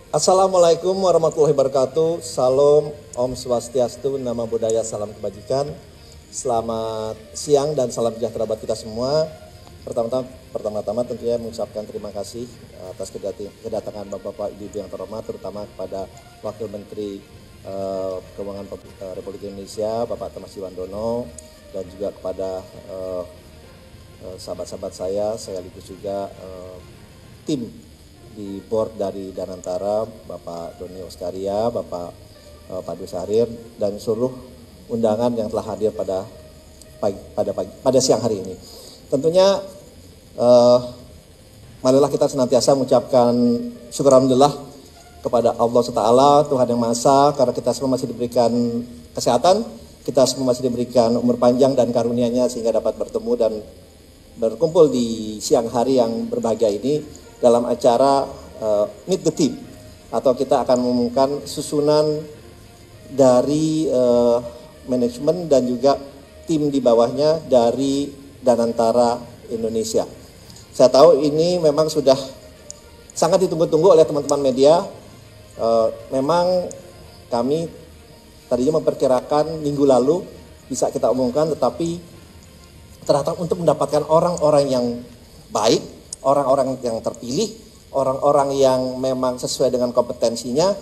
Assalamualaikum warahmatullahi wabarakatuh. Salam, Om Swastiastu, Namo Buddhaya, salam kebajikan. Selamat siang dan salam sejahtera buat kita semua. Pertama-tama tentunya mengucapkan terima kasih atas kedatangan Bapak-Bapak Ibu yang terhormat, terutama kepada Wakil Menteri Keuangan Republik Indonesia, Bapak Thomas Iwandono, dan juga kepada sahabat-sahabat saya sekaligus juga tim di board dari Danantara, Bapak Doni Oskaria, Bapak Padu Sahrir, dan seluruh undangan yang telah hadir pada siang hari ini. Tentunya marilah kita senantiasa mengucapkan syukur alhamdulillah kepada Allah Ta'ala, Tuhan Yang Maha Esa, karena kita semua masih diberikan kesehatan, kita semua masih diberikan umur panjang dan karunia-Nya sehingga dapat bertemu dan berkumpul di siang hari yang berbahagia ini dalam acara Meet the Team, atau kita akan mengumumkan susunan dari manajemen dan juga tim di bawahnya dari Danantara Indonesia. Saya tahu ini memang sudah sangat ditunggu-tunggu oleh teman-teman media. Memang kami tadinya memperkirakan minggu lalu bisa kita umumkan, tetapi ternyata untuk mendapatkan orang-orang yang baik, orang-orang yang terpilih, orang-orang yang memang sesuai dengan kompetensinya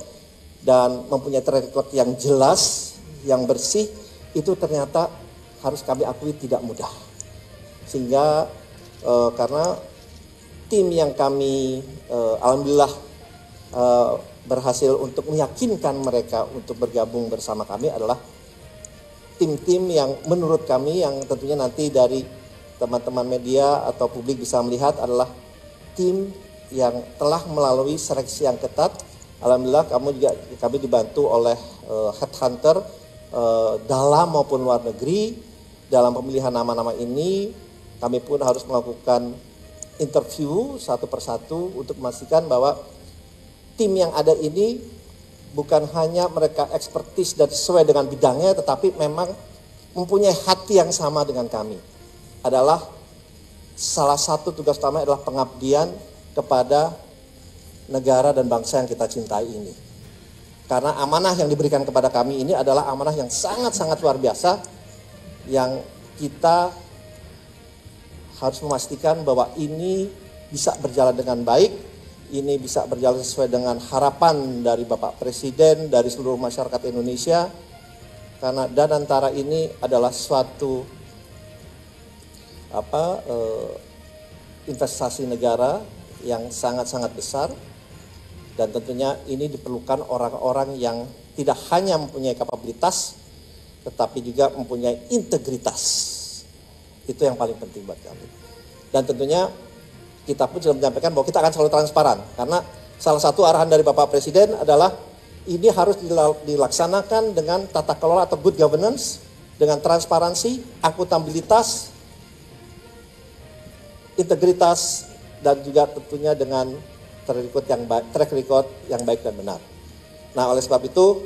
dan mempunyai track record yang jelas, yang bersih, itu ternyata harus kami akui tidak mudah. Sehingga karena tim yang kami alhamdulillah berhasil untuk meyakinkan mereka untuk bergabung bersama kami adalah tim-tim yang menurut kami, yang tentunya nanti dari teman-teman media atau publik bisa melihat, adalah tim yang telah melalui seleksi yang ketat. Alhamdulillah kami dibantu oleh headhunter dalam maupun luar negeri. Dalam pemilihan nama-nama ini kami pun harus melakukan interview satu persatu untuk memastikan bahwa tim yang ada ini bukan hanya mereka ekspertis dan sesuai dengan bidangnya, tetapi memang mempunyai hati yang sama dengan kami. Adalah salah satu tugas utama adalah pengabdian kepada negara dan bangsa yang kita cintai ini. Karena amanah yang diberikan kepada kami ini adalah amanah yang sangat-sangat luar biasa, yang kita harus memastikan bahwa ini bisa berjalan dengan baik, ini bisa berjalan sesuai dengan harapan dari Bapak Presiden, dari seluruh masyarakat Indonesia, karena Danantara ini adalah suatu investasi negara yang sangat-sangat besar, dan tentunya ini diperlukan orang-orang yang tidak hanya mempunyai kapabilitas tetapi juga mempunyai integritas. Itu yang paling penting buat kami. Dan tentunya kita pun sudah menyampaikan bahwa kita akan selalu transparan, karena salah satu arahan dari Bapak Presiden adalah ini harus dilaksanakan dengan tata kelola atau good governance, dengan transparansi, akuntabilitas, integritas, dan juga tentunya dengan track record yang baik dan benar. Nah, oleh sebab itu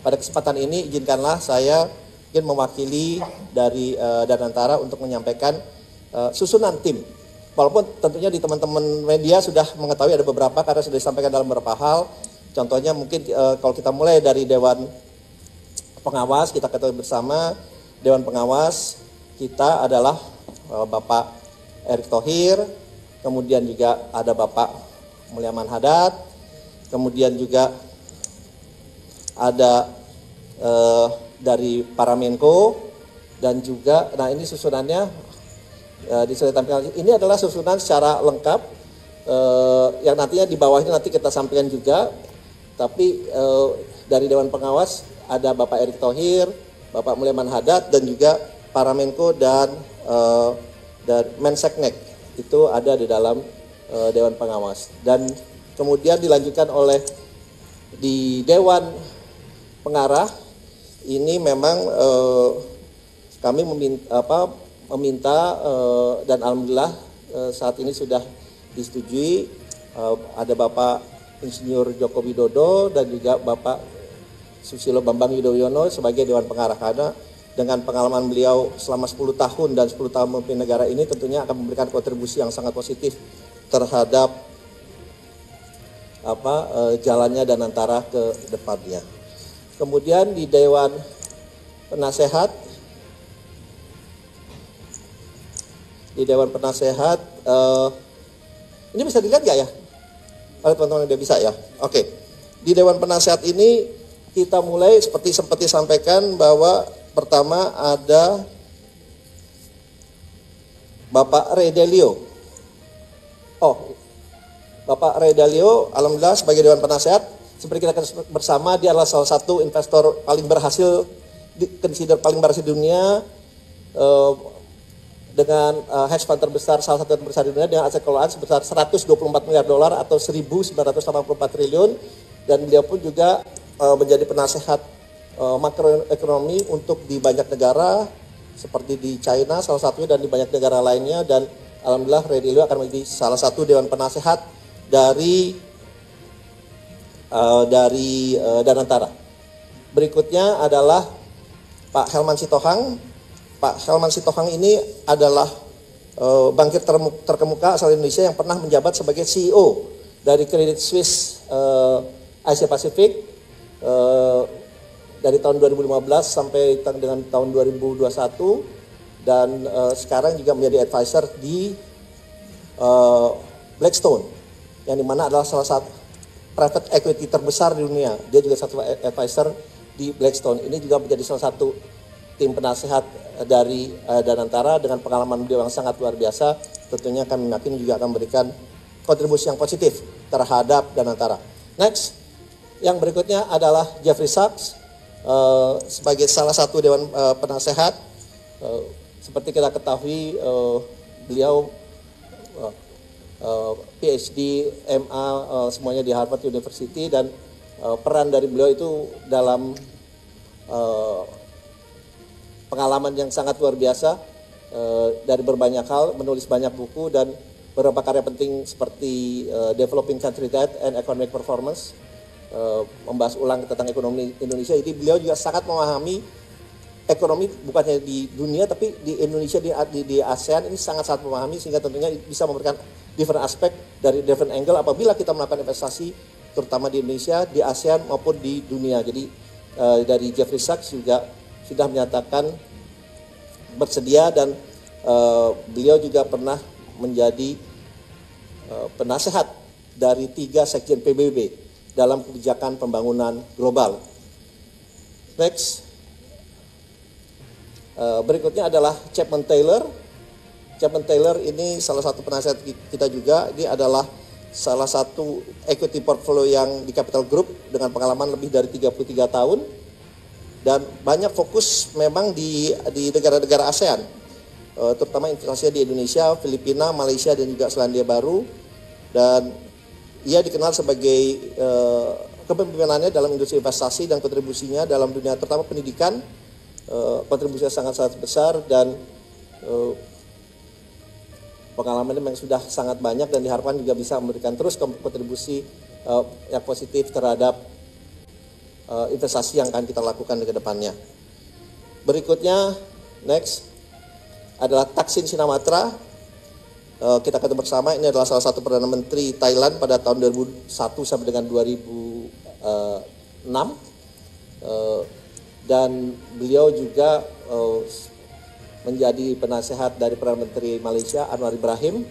pada kesempatan ini izinkanlah saya ingin mewakili dari Danantara untuk menyampaikan susunan tim. Walaupun tentunya di teman-teman media sudah mengetahui ada beberapa, karena sudah disampaikan dalam beberapa hal. Contohnya mungkin kalau kita mulai dari Dewan Pengawas, kita ketahui bersama Dewan Pengawas kita adalah Bapak Erick Thohir, kemudian juga ada Bapak Mulyaman Hadad, kemudian juga ada dari para Menko, dan juga, nah ini susunannya ini adalah susunan secara lengkap yang nantinya di bawahnya nanti kita sampaikan juga. Tapi dari Dewan Pengawas ada Bapak Erick Thohir, Bapak Mulyaman Hadad, dan juga para Menko dan Menseknek itu ada di dalam Dewan Pengawas. Dan kemudian dilanjutkan oleh di Dewan Pengarah ini memang kami meminta dan alhamdulillah saat ini sudah disetujui, ada Bapak Insinyur Joko Widodo dan juga Bapak Susilo Bambang Yudhoyono sebagai Dewan Pengarah, karena dengan pengalaman beliau selama 10 tahun dan 10 tahun memimpin negara ini tentunya akan memberikan kontribusi yang sangat positif terhadap jalannya Danantara ke depannya. Kemudian di Dewan Penasehat, ini bisa dilihat nggak ya? Oleh teman-teman yang udah bisa ya. Oke. Di Dewan Penasehat ini kita mulai seperti disampaikan bahwa pertama ada Bapak Ray Dalio. Bapak Ray Dalio, alhamdulillah sebagai Dewan Penasehat, seperti kita bersama, dia adalah salah satu investor paling berhasil, consider paling berhasil di dunia, dengan hedge fund terbesar, salah satu terbesar di dunia, dengan aset kelolaan sebesar 124 miliar dolar atau 1.984 triliun, dan beliau pun juga menjadi penasehat makroekonomi untuk di banyak negara, seperti di China salah satunya dan di banyak negara lainnya, dan alhamdulillah Ray Dalio akan menjadi salah satu Dewan Penasehat dari Danantara. Berikutnya adalah Pak Helman Sitohang. Pak Helman Sitohang ini adalah bankir terkemuka asal Indonesia yang pernah menjabat sebagai CEO dari Credit Suisse Asia Pasifik dari tahun 2015 sampai dengan tahun 2021, dan sekarang juga menjadi advisor di Blackstone, yang dimana adalah salah satu private equity terbesar di dunia. Dia juga satu advisor di Blackstone. Ini juga menjadi salah satu tim penasehat dari Danantara dengan pengalaman beliau yang sangat luar biasa. Tentunya kami yakin juga akan memberikan kontribusi yang positif terhadap Danantara. Next, yang berikutnya adalah Jeffrey Sachs sebagai salah satu Dewan Penasehat. Seperti kita ketahui, beliau PhD, MA, semuanya di Harvard University, dan peran dari beliau itu dalam pengalaman yang sangat luar biasa dari berbanyak hal, menulis banyak buku dan beberapa karya penting seperti Developing Country Debt and Economic Performance, membahas ulang tentang ekonomi Indonesia. Jadi beliau juga sangat memahami ekonomi bukannya di dunia tapi di Indonesia, di ASEAN ini sangat-sangat memahami, sehingga tentunya bisa memberikan different aspek dari different angle apabila kita melakukan investasi terutama di Indonesia, di ASEAN maupun di dunia. Jadi dari Jeffrey Sachs juga sudah menyatakan bersedia, dan beliau juga pernah menjadi penasehat dari 3 sekjen PBB dalam kebijakan pembangunan global. Next, berikutnya adalah Chapman Taylor. Chapman Taylor ini salah satu penasehat kita juga. Ini adalah salah satu equity portfolio yang di Capital Group dengan pengalaman lebih dari 33 tahun. Dan banyak fokus memang di negara-negara ASEAN, terutama investasinya di Indonesia, Filipina, Malaysia, dan juga Selandia Baru. Dan ia dikenal sebagai kepemimpinannya dalam industri investasi dan kontribusinya dalam dunia terutama pendidikan, kontribusinya sangat-sangat besar, dan pengalamannya memang sudah sangat banyak, dan diharapkan juga bisa memberikan terus kontribusi yang positif terhadap investasi yang akan kita lakukan ke depannya. Berikutnya, next, adalah Thaksin Shinawatra. Kita ketemu bersama, ini adalah salah satu Perdana Menteri Thailand pada tahun 2001 sampai dengan 2006. Dan beliau juga menjadi penasehat dari Perdana Menteri Malaysia Anwar Ibrahim,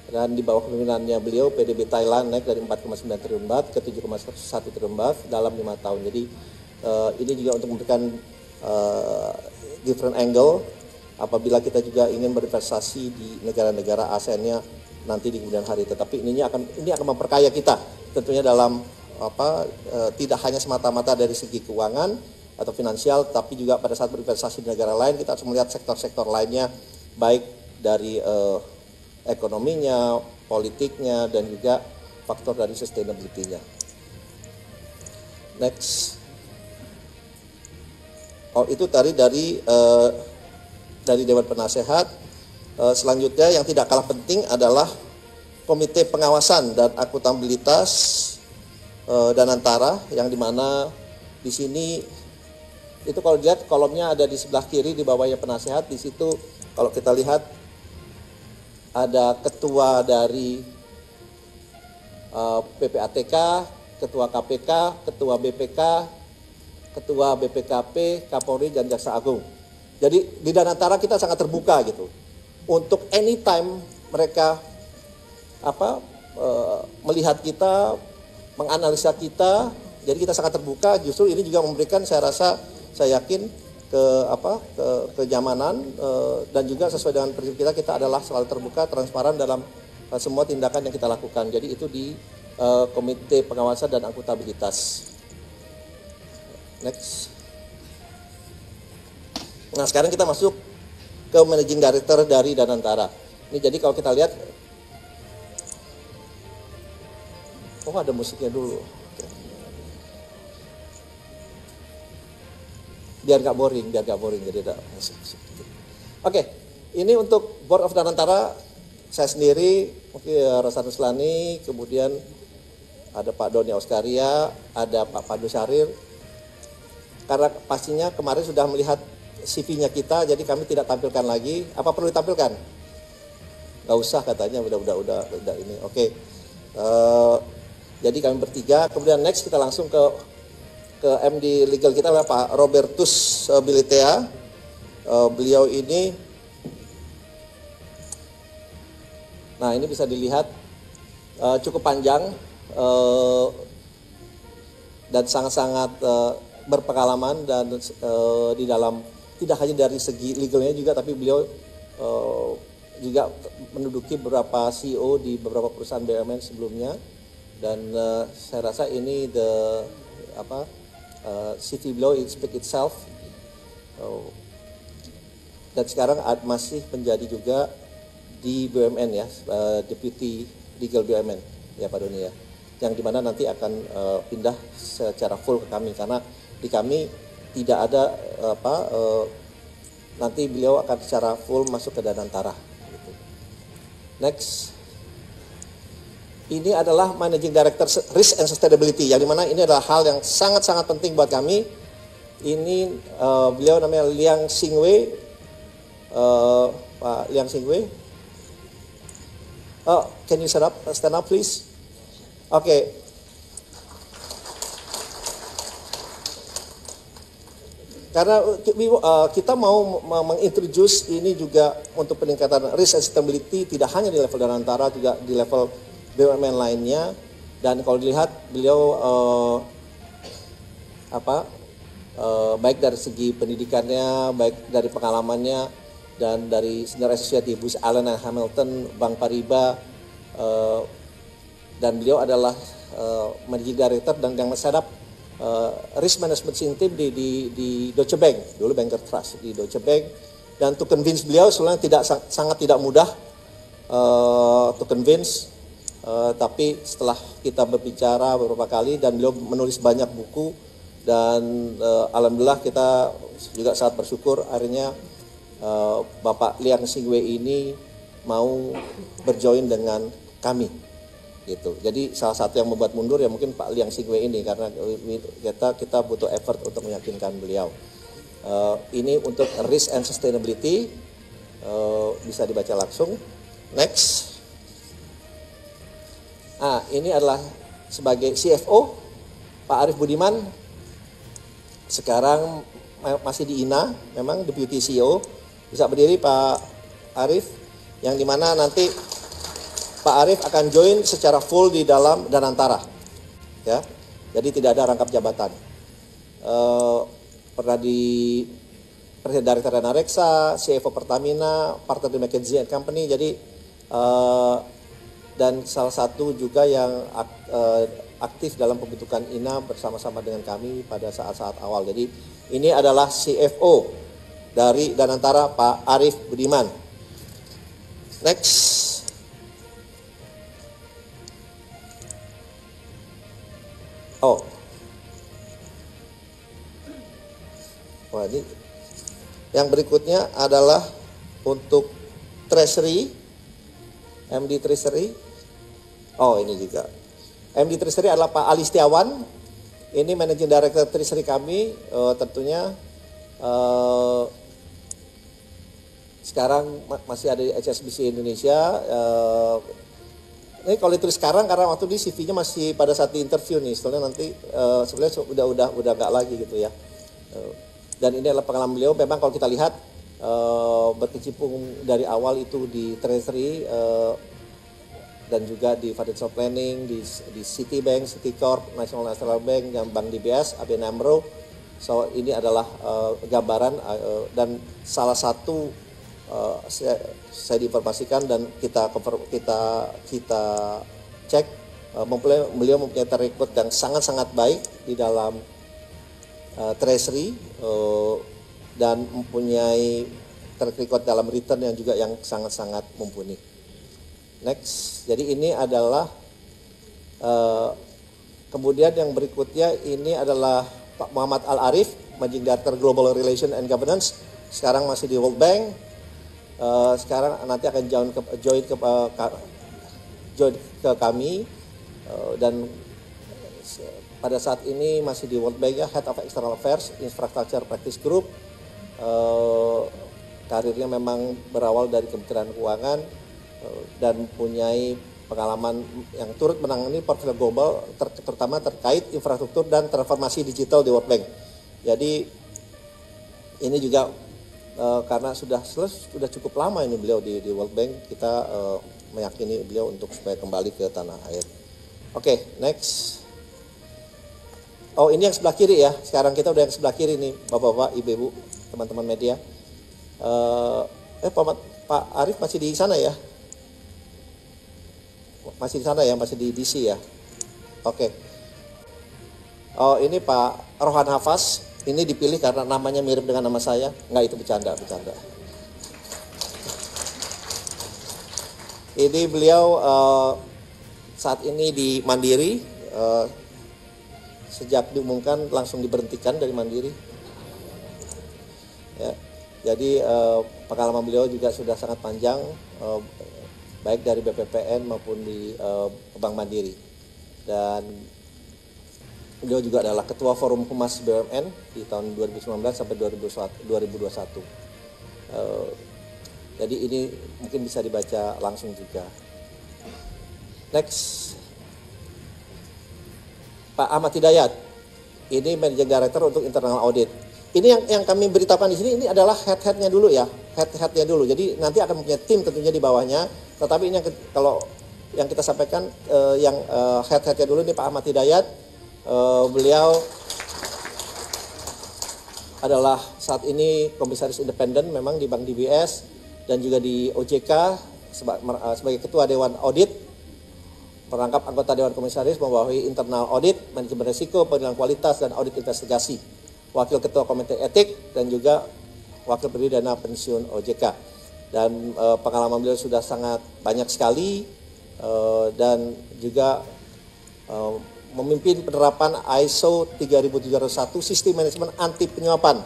dan di bawah kepemimpinannya beliau PDB Thailand naik dari 4,9 triliun baht ke 7,1 triliun baht dalam 5 tahun. Jadi ini juga untuk memberikan different angle apabila kita juga ingin berinvestasi di negara-negara ASEAN-nya nanti di kemudian hari. Tetapi ini akan memperkaya kita tentunya dalam tidak hanya semata-mata dari segi keuangan atau finansial, tapi juga pada saat berinvestasi di negara lain kita harus melihat sektor-sektor lainnya, baik dari ekonominya, politiknya, dan juga faktor dari sustainability-nya. Next. Itu tadi dari Dewan Penasehat. Selanjutnya yang tidak kalah penting adalah Komite Pengawasan dan Akuntabilitas Danantara, yang dimana di sini itu kalau dilihat kolomnya ada di sebelah kiri di bawahnya penasehat. Di situ kalau kita lihat ada ketua dari PPATK, Ketua KPK, Ketua BPK, Ketua BPKP, Kapolri, dan Jaksa Agung. Jadi di Danantara kita sangat terbuka gitu. Untuk anytime mereka melihat kita, menganalisa kita, jadi kita sangat terbuka. Justru ini juga memberikan, saya yakin kenyamanan dan juga sesuai dengan prinsip kita adalah selalu terbuka, transparan dalam semua tindakan yang kita lakukan. Jadi itu di Komite Pengawasan dan Akuntabilitas. Next. Nah, sekarang kita masuk ke Managing Director dari Danantara. Ini jadi kalau kita lihat, ada musiknya dulu. Biar gak boring, jadi ada musik. Oke, ini untuk Board of Danantara, saya sendiri, mungkin Rosan Ruslani, kemudian ada Pak Doni Auskaria, ada Pak Pandu Syahrir. Karena pastinya kemarin sudah melihat CV-nya kita, jadi kami tidak tampilkan lagi. Apa perlu ditampilkan? Gak usah katanya, udah ini. Oke. Jadi kami bertiga. Kemudian next kita langsung ke MD legal kita, Pak Robertus Bilitea. Beliau ini, nah ini bisa dilihat cukup panjang dan sangat-sangat berpengalaman dan di dalam tidak hanya dari segi legalnya juga, tapi beliau juga menduduki beberapa CEO di beberapa perusahaan BUMN sebelumnya, dan saya rasa ini CV beliau speak itself, dan sekarang masih menjadi juga di BUMN ya, Deputy Legal BUMN ya Pak Doni ya, yang dimana nanti akan pindah secara full ke kami, karena di kami tidak ada nanti beliau akan secara full masuk ke Danantara. Gitu. Next, ini adalah Managing Director Risk and Sustainability, yang dimana ini adalah hal yang sangat-sangat penting buat kami. Ini beliau namanya Liang Xingwei, Pak Liang Xingwei. Can you stand up please? Oke. Karena kita mau mengintroduce ini juga untuk peningkatan risk and sustainability, tidak hanya di level Danantara, juga di level BUMN lainnya. Dan kalau dilihat beliau baik dari segi pendidikannya, baik dari pengalamannya, dan dari senior associate di Booz Allen and Hamilton, Bank Paribas, dan beliau adalah managing director dan yang set up risk management team di Deutsche Bank, dulu Banker Trust di Deutsche Bank, dan to convince beliau sebenarnya sangat tidak mudah to convince, tapi setelah kita berbicara beberapa kali dan beliau menulis banyak buku, dan alhamdulillah kita juga sangat bersyukur akhirnya Bapak Liang Xingwei ini mau berjoin dengan kami. Gitu. Jadi salah satu yang membuat mundur ya mungkin Pak Liang Xingwei ini, karena kita butuh effort untuk meyakinkan beliau. Ini untuk risk and sustainability, bisa dibaca langsung. Next. Ini adalah sebagai CFO Pak Arief Budiman, sekarang masih di INA, memang Deputy CEO. Bisa berdiri Pak Arief, yang dimana nanti Pak Arief akan join secara full di dalam Danantara, ya. Jadi tidak ada rangkap jabatan. Pernah di Presiden Direktur Dana Reksa, CFO Pertamina, partner di McKinsey & Company. Jadi dan salah satu juga yang aktif dalam pembentukan INA bersama-sama dengan kami pada saat-saat awal. Jadi ini adalah CFO dari Danantara, Pak Arief Budiman. Next. Wah, ini yang berikutnya adalah untuk Treasury, MD Treasury. Ini juga MD Treasury adalah Pak Ali Setiawan. Ini Managing Director Treasury kami. Tentunya sekarang masih ada di HSBC Indonesia, Ini kalau ditulis sekarang karena waktu di CV-nya masih pada saat di interview nih, soalnya nanti sebenarnya udah nggak lagi gitu ya. Dan ini adalah pengalaman beliau. Memang kalau kita lihat berkecimpung dari awal itu di Treasury dan juga di financial planning, di Citibank, Citicorp, National Bank, dan Bank DBS, ABN AMRO. So ini adalah gambaran dan salah satu saya diinformasikan dan kita cek beliau mempunyai track record yang sangat-sangat baik di dalam treasury dan mempunyai track record dalam return yang juga yang sangat-sangat mumpuni. Next, jadi ini adalah kemudian yang berikutnya ini adalah Pak Muhammad Al Arif, Managing Director Global Relation and Governance, sekarang masih di World Bank. Sekarang nanti akan join ke kami dan pada saat ini masih di World Bank ya, Head of External Affairs, Infrastructure Practice Group. Karirnya memang berawal dari Kementerian Keuangan dan mempunyai pengalaman yang turut menangani portfolio global terutama terkait infrastruktur dan transformasi digital di World Bank. Jadi ini juga karena sudah cukup lama ini beliau di World Bank, kita meyakini beliau untuk supaya kembali ke tanah air. Oke, next. Oh, ini yang sebelah kiri ya. Sekarang kita udah yang sebelah kiri nih, Bapak-bapak, Ibu-ibu, teman-teman media. Pak Arif masih di sana ya? Masih di sana ya, masih di DC ya? Oke. Oh, ini Pak Rohan Hafaz. Ini dipilih karena namanya mirip dengan nama saya. Enggak, itu bercanda. Ini beliau saat ini di Mandiri. Sejak diumumkan langsung diberhentikan dari Mandiri. Ya, jadi pengalaman beliau juga sudah sangat panjang, baik dari BPPN maupun di Bank Mandiri. Dan beliau juga adalah Ketua Forum Humas BUMN di tahun 2019 sampai 2021. Jadi ini mungkin bisa dibaca langsung juga. Next, Pak Ahmad Hidayat. Ini Managing Director untuk Internal Audit. Ini yang kami beritakan di sini ini adalah head-headnya dulu ya, head-headnya dulu. Jadi nanti akan punya tim tentunya di bawahnya. Tetapi ini kalau yang kita sampaikan yang head-headnya dulu ini Pak Ahmad Hidayat. Beliau adalah saat ini komisaris independen memang di Bank DBS dan juga di OJK sebagai Ketua Dewan Audit, merangkap anggota Dewan Komisaris membawahi internal audit, manajemen risiko, penilaian kualitas, dan audit investigasi, wakil Ketua Komite Etik, dan juga wakil pendiri dana pensiun OJK. Dan pengalaman beliau sudah sangat banyak sekali dan juga memimpin penerapan ISO 3701 sistem manajemen anti penyuapan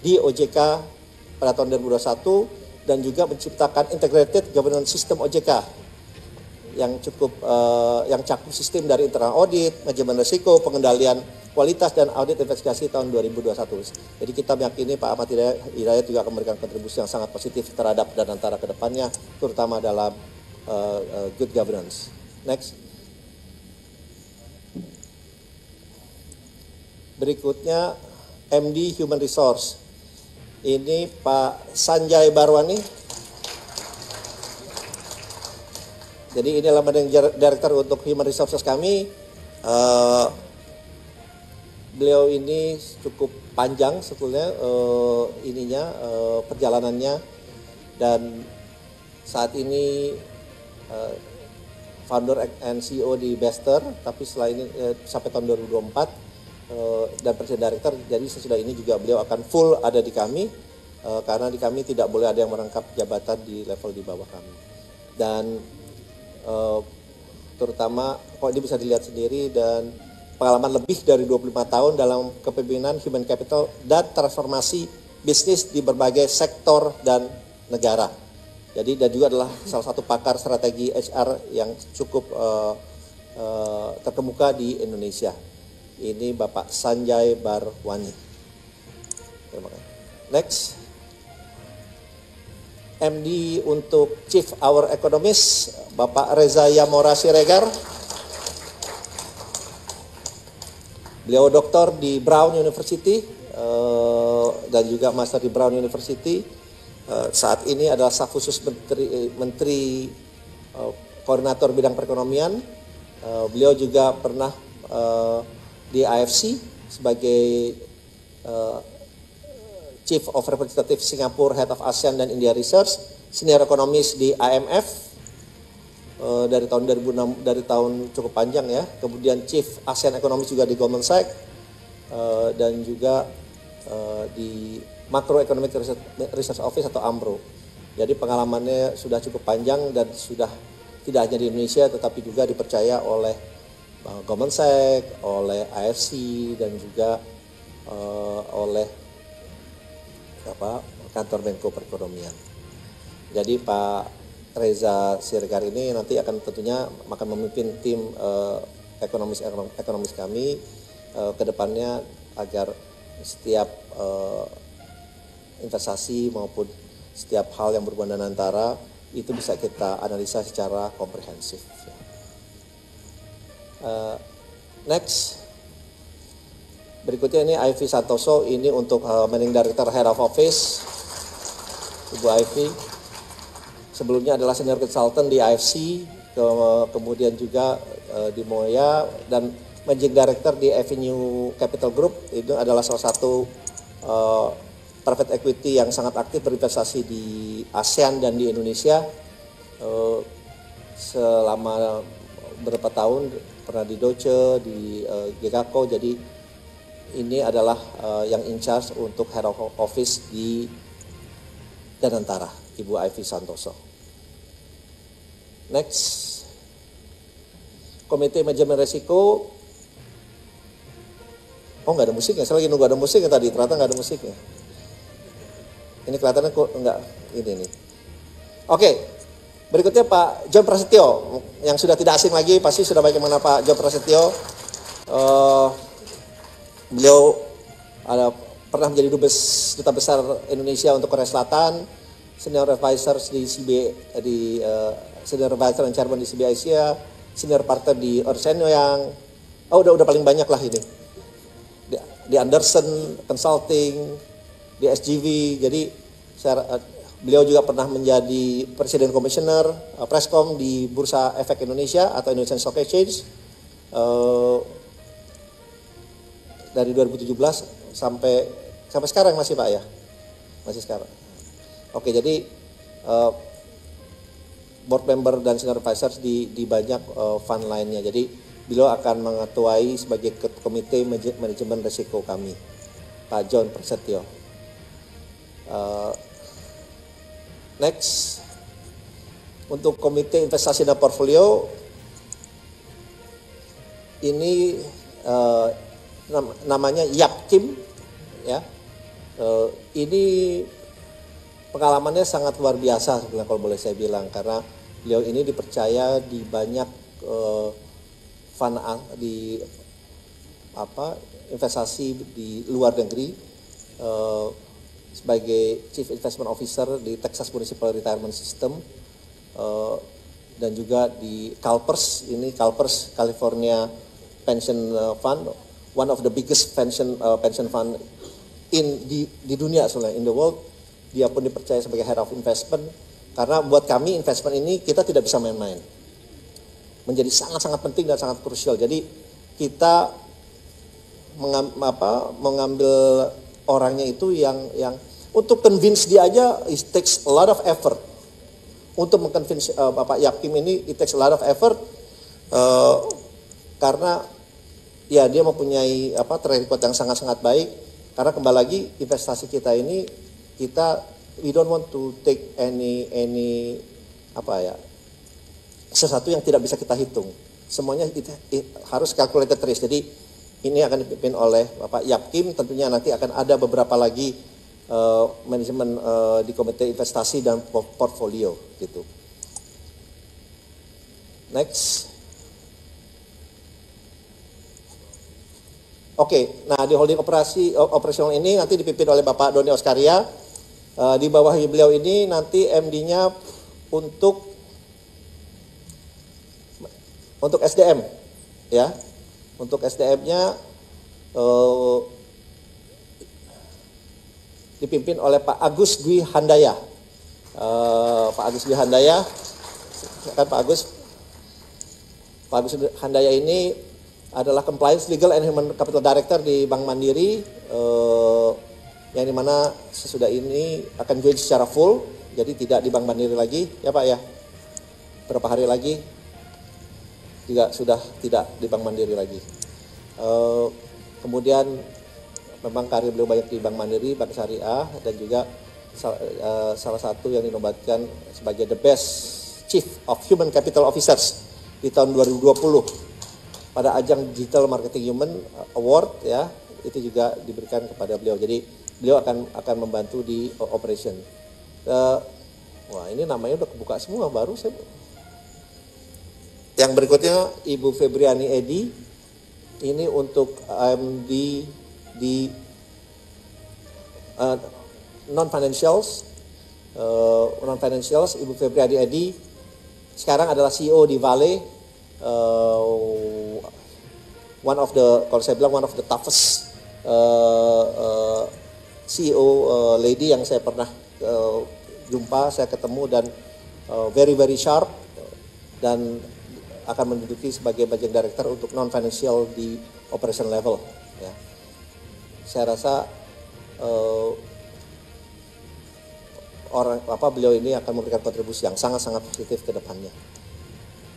di OJK pada tahun 2021 dan juga menciptakan integrated governance system OJK yang yang cakup sistem dari internal audit, manajemen risiko, pengendalian kualitas dan audit investigasi tahun 2021. Jadi kita meyakini Pak Ahmad Hidayat juga akan memberikan kontribusi yang sangat positif terhadap dan antara kedepannya, terutama dalam good governance. Next. Berikutnya MD Human Resource. Ini Pak Sanjay Barwani. Jadi ini adalah Managing Director untuk Human Resources kami. Beliau ini cukup panjang sebetulnya perjalanannya, dan saat ini founder and CEO di Bester, tapi setelah ini sampai tahun 2024 dan Presiden Director. Jadi sesudah ini juga beliau akan full ada di kami karena di kami tidak boleh ada yang merangkap jabatan di level di bawah kami. Dan terutama kok ini bisa dilihat sendiri, dan pengalaman lebih dari 25 tahun dalam kepemimpinan human capital dan transformasi bisnis di berbagai sektor dan negara. Jadi dan juga adalah salah satu pakar strategi HR yang cukup terkemuka di Indonesia. Ini Bapak Sanjay Barwani. Terima kasih. Next. MD untuk Chief Our Economist, Bapak Reza Yamora Siregar. Beliau doktor di Brown University dan juga master di Brown University. Saat ini adalah staf khusus Menteri Koordinator Bidang Perekonomian. Beliau juga pernah di IFC sebagai Chief of Representative Singapore, Head of ASEAN dan India Research, Senior Economist di IMF dari tahun 2006, dari tahun cukup panjang ya. Kemudian Chief ASEAN Economist juga di Goldman Sachs dan juga di Macroeconomic Research Office atau AMRO. Jadi pengalamannya sudah cukup panjang dan sudah tidak hanya di Indonesia tetapi juga dipercaya oleh Goldman Sachs, oleh IFC dan juga oleh kantor Menko Perekonomian. Jadi Pak Reza Siregar ini nanti akan tentunya akan memimpin tim ekonomis kami ke depannya agar setiap investasi maupun setiap hal yang berhubungan dengan antara itu bisa kita analisa secara komprehensif. Next. Berikutnya ini Ivy Santoso, ini untuk Managing Director Head of Office, Ibu Ivy. Sebelumnya adalah Senior Consultant di IFC, kemudian juga di Moya, dan Managing Director di Avenue Capital Group. Itu adalah salah satu private equity yang sangat aktif berinvestasi di ASEAN dan di Indonesia. Selama beberapa tahun pernah di Deutsche, di Gekako, jadi ini adalah yang in charge untuk Head of Office di Danantara, Ibu Ivy Santoso. Next, Komite Manajemen Resiko. Oh, nggak ada musiknya, saya lagi nunggu ada musiknya tadi, ternyata nggak ada musiknya. Ini kelihatannya kok enggak, ini nih. Oke, berikutnya Pak John Prasetyo, yang sudah tidak asing lagi, pasti sudah bagaimana Pak John Prasetyo. Beliau pernah menjadi Duta Besar Indonesia untuk Korea Selatan, Senior Advisor di Senior Advisor dan Chairman di CB Asia, Senior Partner di Ernst & Young. Udah paling banyak lah ini. Di Anderson Consulting, di SGV. Jadi beliau juga pernah menjadi Presiden Komisioner Prescom di Bursa Efek Indonesia atau Indonesian Stock Exchange. Dari 2017 sampai sekarang masih Pak ya? Masih sekarang. Oke, jadi board member dan senior advisors di banyak fund lainnya. Jadi beliau akan mengetuai sebagai komite manajemen risiko kami, Pak John Prasetyo. Next, untuk komite investasi dan portfolio ini namanya Yap Kim, ya. Ini pengalamannya sangat luar biasa sebenarnya kalau boleh saya bilang, karena beliau ini dipercaya di banyak fund di investasi di luar negeri sebagai Chief Investment Officer di Texas Municipal Retirement System dan juga di CalPERS, ini CalPERS California Pension Fund, one of the biggest pension fund di dunia sebenarnya, in the world. Dia pun dipercaya sebagai Head of Investment, karena buat kami investment ini kita tidak bisa main-main, menjadi sangat-sangat penting dan sangat krusial. Jadi kita mengambil orangnya itu yang untuk convince dia aja, it takes a lot of effort. Untuk mengconvince Bapak Yap Kim ini, it takes a lot of effort karena ya dia mempunyai track record yang sangat-sangat baik. Karena kembali lagi investasi kita ini, we don't want to take any sesuatu yang tidak bisa kita hitung. Semuanya harus calculated risk. Jadi ini akan dipimpin oleh Bapak Yap Kim. Tentunya nanti akan ada beberapa lagi manajemen di komite investasi dan portfolio gitu. Next. Oke, nah di holding operasional ini nanti dipimpin oleh Bapak Doni Oskaria. Di bawah beliau ini nanti MD-nya untuk SDM, ya, untuk SDM-nya dipimpin oleh Pak Agus Dwi Handaya. Pak Agus Dwi Handaya, kan Pak Agus Handaya ini adalah Compliance Legal and Human Capital Director di Bank Mandiri, yang dimana sesudah ini akan join secara full, jadi tidak di Bank Mandiri lagi, ya Pak ya. Beberapa hari lagi juga sudah tidak di Bank Mandiri lagi. Kemudian memang karir beliau banyak di Bank Mandiri, Bank Syariah, dan juga salah satu yang dinobatkan sebagai the best Chief of Human Capital Officers di tahun 2020 pada ajang Digital Marketing Human Award, ya, itu juga diberikan kepada beliau. Jadi beliau akan membantu di operation. Wah, ini namanya udah kebuka semua, baru saya. Yang berikutnya Ibu Febriani Edi, ini untuk AMD di non-financials, Ibu Febriani Edi sekarang adalah CEO di Vale, one of the toughest CEO lady yang saya pernah jumpa, saya ketemu, dan very sharp, dan akan menduduki sebagai Managing Director untuk non-financial di operation level, ya. Saya rasa beliau ini akan memberikan kontribusi yang sangat positif ke depannya.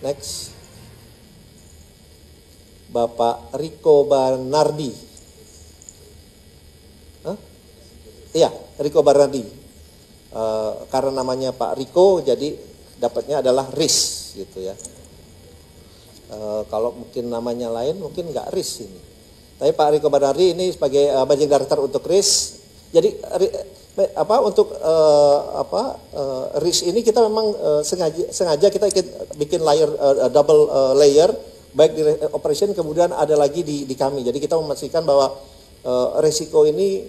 Next, Bapak Riko Barnardi. Iya, Riko Barnardi. Karena namanya Pak Riko, jadi dapatnya adalah RIS, gitu ya. Kalau mungkin namanya lain, mungkin nggak RIS ini. Tapi Pak Riko Barnardi ini sebagai Managing Director untuk RIS. Jadi RIS ini kita memang sengaja kita bikin layer, double layer, baik di operation, kemudian ada lagi di kami. Jadi kita memastikan bahwa resiko ini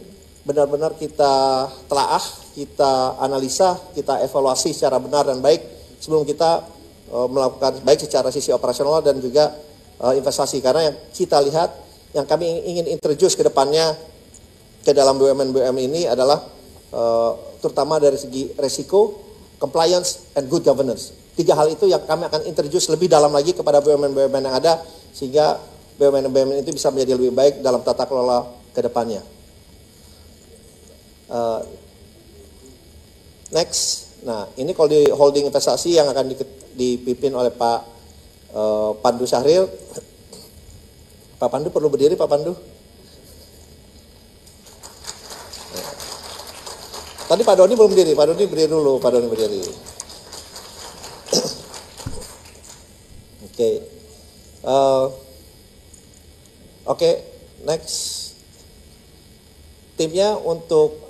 benar-benar kita telaah, kita analisa, kita evaluasi secara benar dan baik sebelum kita melakukan baik secara sisi operasional dan juga investasi. Karena yang kita lihat, yang kami ingin introduce ke depannya ke dalam BUMN ini adalah terutama dari segi resiko, compliance, and good governance. 3 hal itu yang kami akan introduce lebih dalam lagi kepada BUMN-BUMN yang ada, sehingga BUMN-BUMN itu bisa menjadi lebih baik dalam tata kelola ke depannya. Next, nah ini kalau di holding investasi yang akan dipimpin oleh Pak Pandu Syahril. Pak Pandu perlu berdiri, Pak Pandu. Tadi Pak Doni belum berdiri, Pak Doni berdiri dulu, Pak Doni berdiri. Oke, next. Timnya untuk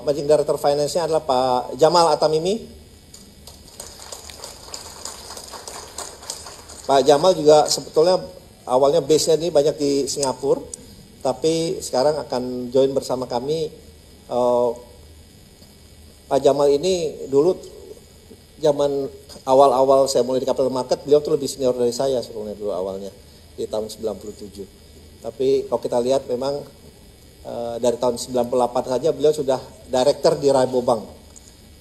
Managing Director Finance-nya adalah Pak Jamal Atamimi. Pak Jamal juga sebetulnya awalnya base-nya ini banyak di Singapura, tapi sekarang akan join bersama kami. Pak Jamal ini dulu zaman awal-awal saya mulai di capital market, beliau tuh lebih senior dari saya sebetulnya dulu awalnya di tahun 97. Tapi kalau kita lihat memang dari tahun 98 saja beliau sudah director di Rabobank,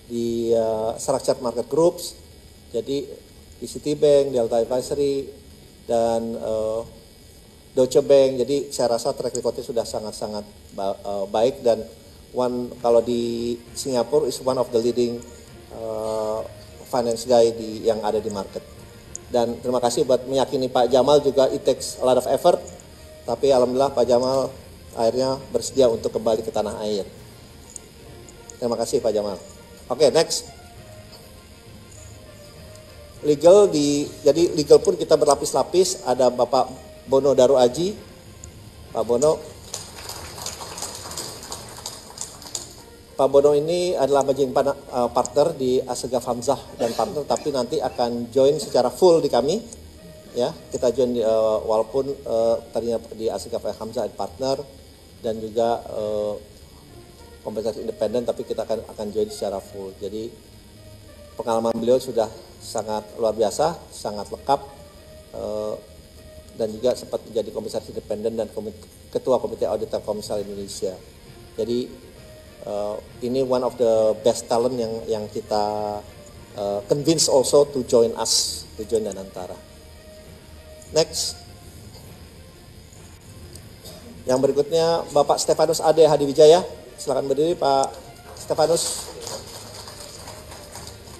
di Structured Market Groups, jadi di Citibank, Delta Advisory, dan Deutsche Bank. Jadi saya rasa track recordnya sudah sangat-sangat baik, dan kalau di Singapura is one of the leading finance guy yang ada di market. Dan terima kasih buat meyakini Pak Jamal juga, it takes a lot of effort, tapi alhamdulillah Pak Jamal akhirnya bersedia untuk kembali ke tanah air. Terima kasih Pak Jamal. Oke, next. Jadi legal pun kita berlapis-lapis. Ada Bapak Bono Daru Aji. Pak Bono ini adalah managing partner di Asegaf Hamzah dan partner, tapi nanti akan join secara full di kami. Ya, kita join walaupun tadinya di Asegaf Hamzah dan partner, dan juga komisaris independen, tapi kita akan join secara full. Jadi pengalaman beliau sudah sangat luar biasa, sangat lengkap, dan juga sempat menjadi komisaris independen dan ketua komite auditor Komisal Indonesia. Jadi ini one of the best talent yang kita convince also to join us, to join Danantara. Next. Yang berikutnya Bapak Stefanus Ade Hadiwijaya. Silakan berdiri Pak Stefanus.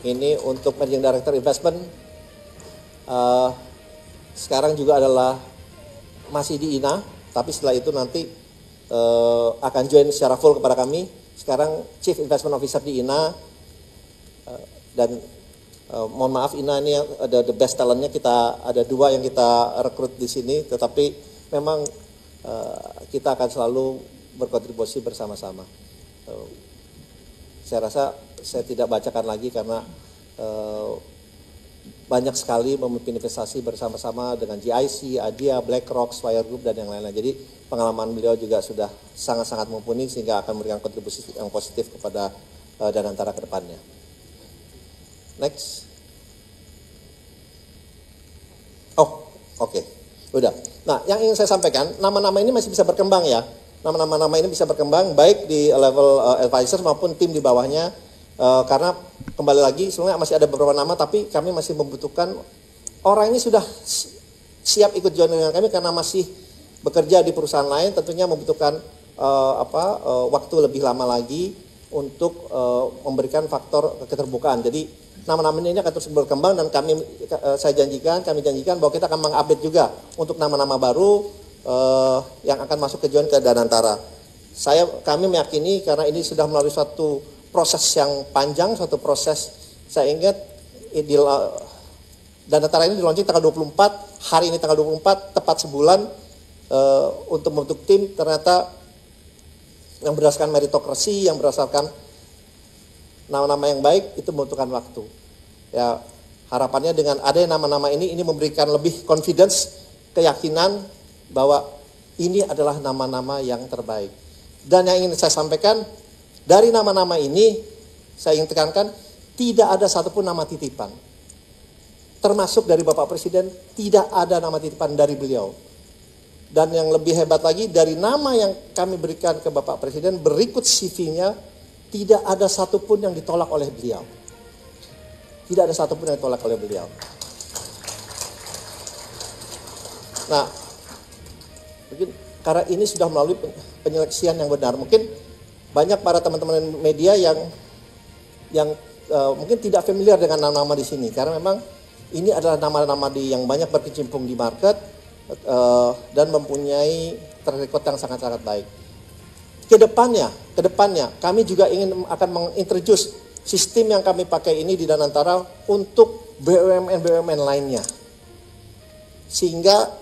Ini untuk Managing Director Investment. Sekarang juga adalah masih di INA, tapi setelah itu nanti akan join secara full kepada kami. Sekarang Chief Investment Officer di INA, dan mohon maaf INA ini yang ada the best talentnya, kita ada 2 yang kita rekrut di sini, tetapi memang kita akan selalu berkontribusi bersama-sama. Saya rasa saya tidak bacakan lagi karena banyak sekali memimpin investasi bersama-sama dengan GIC, ADIA, BlackRock, Swire Group, dan yang lain-lain. Jadi pengalaman beliau juga sudah sangat-sangat mumpuni sehingga akan memberikan kontribusi yang positif kepada Danantara ke depannya. Next. Oh, oke. Udah. Nah, yang ingin saya sampaikan, nama-nama ini masih bisa berkembang ya. Nama-nama ini bisa berkembang baik di level advisor maupun tim di bawahnya. Karena kembali lagi, sebenarnya masih ada beberapa nama, tapi kami masih membutuhkan orang ini sudah siap ikut join dengan kami karena masih bekerja di perusahaan lain, tentunya membutuhkan waktu lebih lama lagi untuk memberikan faktor keterbukaan. Jadi nama-nama ini akan terus berkembang dan kami janjikan bahwa kita akan mengupdate juga untuk nama-nama baru yang akan masuk ke join ke Danantara. Kami meyakini karena ini sudah melalui suatu proses yang panjang, suatu proses, saya ingat Danantara ini di-launching tanggal 24, hari ini tanggal 24, tepat sebulan untuk membentuk tim, ternyata yang berdasarkan meritokrasi, yang berdasarkan nama-nama yang baik, itu membutuhkan waktu. Ya, harapannya dengan ada nama-nama ini memberikan lebih confidence, keyakinan bahwa ini adalah nama-nama yang terbaik. Dan yang ingin saya sampaikan, dari nama-nama ini, saya ingin tekankan, tidak ada satupun nama titipan. Termasuk dari Bapak Presiden, tidak ada nama titipan dari beliau. Dan yang lebih hebat lagi, dari nama yang kami berikan ke Bapak Presiden, berikut CV-nya, tidak ada satupun yang ditolak oleh beliau. Tidak ada satupun yang ditolak oleh beliau. Nah, mungkin karena ini sudah melalui penyeleksian yang benar. Mungkin banyak para teman-teman media yang mungkin tidak familiar dengan nama-nama di sini. Karena memang ini adalah nama-nama yang banyak berkecimpung di market dan mempunyai track record yang sangat-sangat baik. Kedepannya kami juga akan mengintroduce sistem yang kami pakai ini di Danantara untuk BUMN lainnya. Sehingga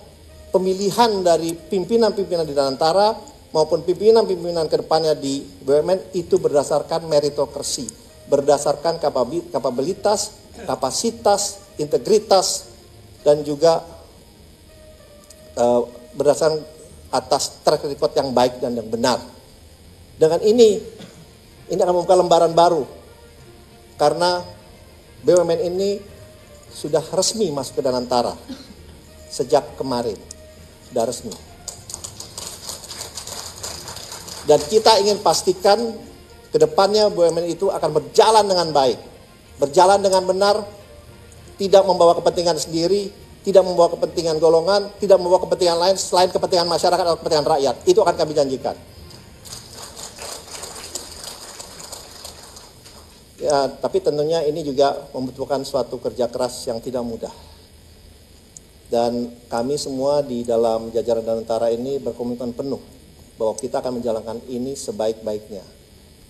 pemilihan dari pimpinan-pimpinan di Danantara maupun pimpinan-pimpinan kedepannya di BUMN itu berdasarkan meritokrasi, berdasarkan kapabilitas, kapasitas, integritas, dan juga berdasarkan atas track record yang baik dan yang benar. Dengan ini akan membuka lembaran baru. Karena BUMN ini sudah resmi masuk ke Danantara sejak kemarin, sudah resmi. Dan kita ingin pastikan ke depannya BUMN itu akan berjalan dengan baik, berjalan dengan benar, tidak membawa kepentingan sendiri, tidak membawa kepentingan golongan, tidak membawa kepentingan lain selain kepentingan masyarakat atau kepentingan rakyat. Itu akan kami janjikan. Ya, tapi tentunya ini juga membutuhkan suatu kerja keras yang tidak mudah. Dan kami semua di dalam jajaran Danantara ini berkomitmen penuh bahwa kita akan menjalankan ini sebaik-baiknya.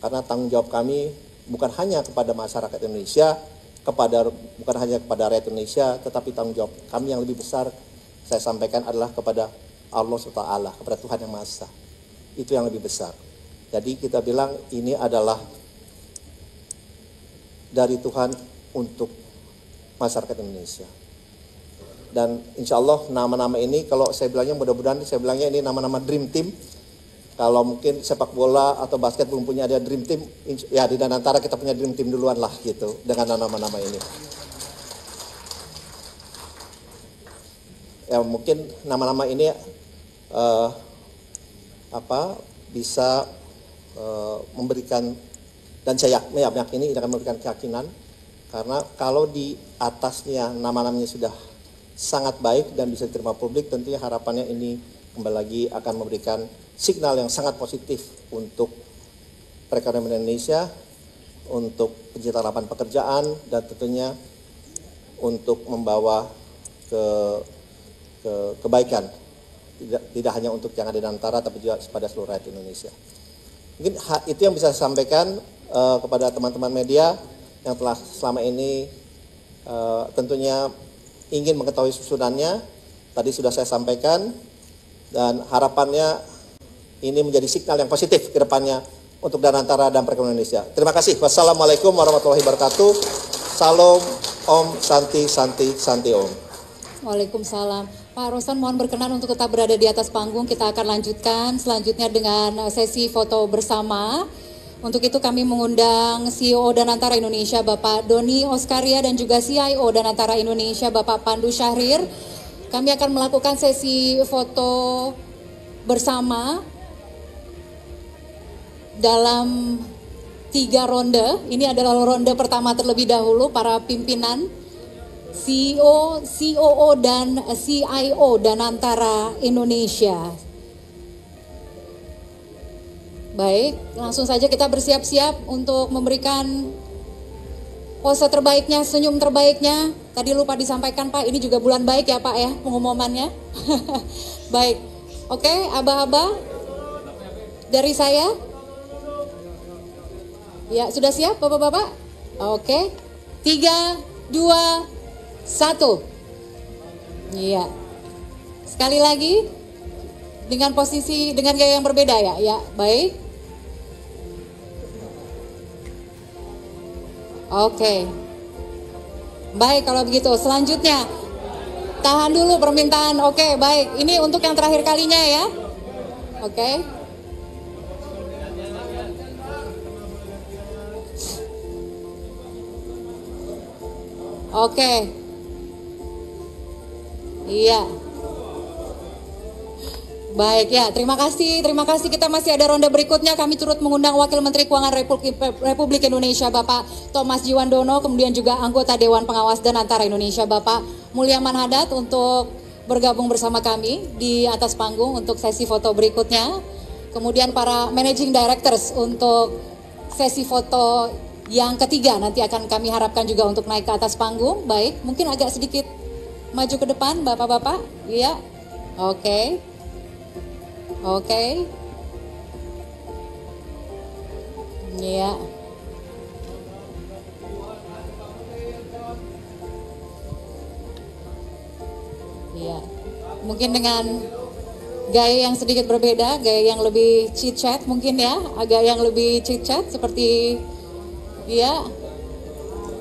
Karena tanggung jawab kami bukan hanya kepada masyarakat Indonesia, bukan hanya kepada rakyat Indonesia, tetapi tanggung jawab kami yang lebih besar, saya sampaikan, adalah kepada Allah SWT, kepada Tuhan Yang Maha Esa. Itu yang lebih besar. Jadi kita bilang ini adalah dari Tuhan untuk masyarakat Indonesia. Dan insya Allah nama-nama ini, kalau saya bilangnya mudah-mudahan, saya bilangnya ini nama-nama dream team, Kalau mungkin sepak bola atau basket belum punya ada dream team, ya di Danantara kita punya dream team duluan lah gitu dengan nama-nama ini. Ya mungkin nama-nama ini bisa memberikan, dan saya meyakini ini akan memberikan keyakinan, karena kalau di atasnya nama-namanya sudah sangat baik dan bisa diterima publik, tentunya harapannya ini kembali lagi akan memberikan signal yang sangat positif untuk perekonomian Indonesia, untuk penciptaan lapangan pekerjaan, dan tentunya untuk membawa kebaikan, tidak hanya untuk yang ada di Nantara, tapi juga pada seluruh rakyat Indonesia. Mungkin itu yang bisa saya sampaikan kepada teman-teman media yang telah selama ini tentunya ingin mengetahui susunannya. Tadi sudah saya sampaikan, dan harapannya ini menjadi signal yang positif ke depannya untuk Danantara dan perekonomian Indonesia. Terima kasih. Wassalamualaikum warahmatullahi wabarakatuh. Salam, Om, Santi, Santi, Santi Om. Waalaikumsalam. Pak Rosan mohon berkenan untuk tetap berada di atas panggung. Kita akan lanjutkan selanjutnya dengan sesi foto bersama. Untuk itu kami mengundang CEO Danantara Indonesia Bapak Doni Oskaria dan juga CIO Danantara Indonesia Bapak Pandu Syahrir. Kami akan melakukan sesi foto bersama dalam 3 ronde. Ini adalah ronde pertama terlebih dahulu para pimpinan CEO, COO dan CIO Danantara Indonesia. Baik, langsung saja kita bersiap-siap untuk memberikan pose terbaiknya, senyum terbaiknya. Tadi lupa disampaikan Pak, ini juga bulan baik ya Pak ya pengumumannya. Baik, oke, aba-aba dari saya. Ya, sudah siap Bapak-bapak? Oke, 3, 2, 1. Iya. Sekali lagi dengan posisi, dengan gaya yang berbeda ya. Ya, baik. Oke. Baik kalau begitu. Selanjutnya tahan dulu permintaan. Oke, baik. Ini untuk yang terakhir kalinya ya. Oke. Oke. Iya. Baik ya, terima kasih. Kita masih ada ronde berikutnya. Kami turut mengundang Wakil Menteri Keuangan Republik Indonesia Bapak Thomas Jiwandono, kemudian juga anggota Dewan Pengawas Danantara Indonesia Bapak Mulyaman Hadad untuk bergabung bersama kami di atas panggung untuk sesi foto berikutnya. Kemudian para Managing Directors untuk sesi foto yang ketiga nanti akan kami harapkan juga untuk naik ke atas panggung. Baik, mungkin agak sedikit maju ke depan Bapak-bapak. Iya. Oke. Oke. Iya. Iya. Mungkin dengan gaya yang sedikit berbeda, gaya yang lebih chit-chat mungkin ya, agak yang lebih chit-chat seperti ya.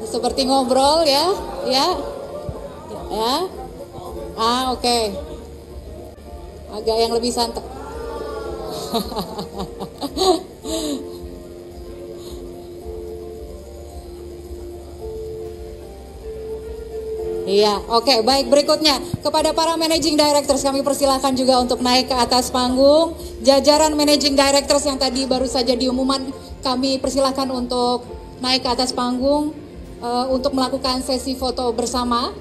Seperti ngobrol ya, ya. Ya. Oke. Agak yang lebih santai. Iya, oke, baik, berikutnya kepada para Managing Directors kami persilahkan juga untuk naik ke atas panggung. Jajaran Managing Directors yang tadi baru saja diumumkan kami persilahkan untuk naik ke atas panggung untuk melakukan sesi foto bersama.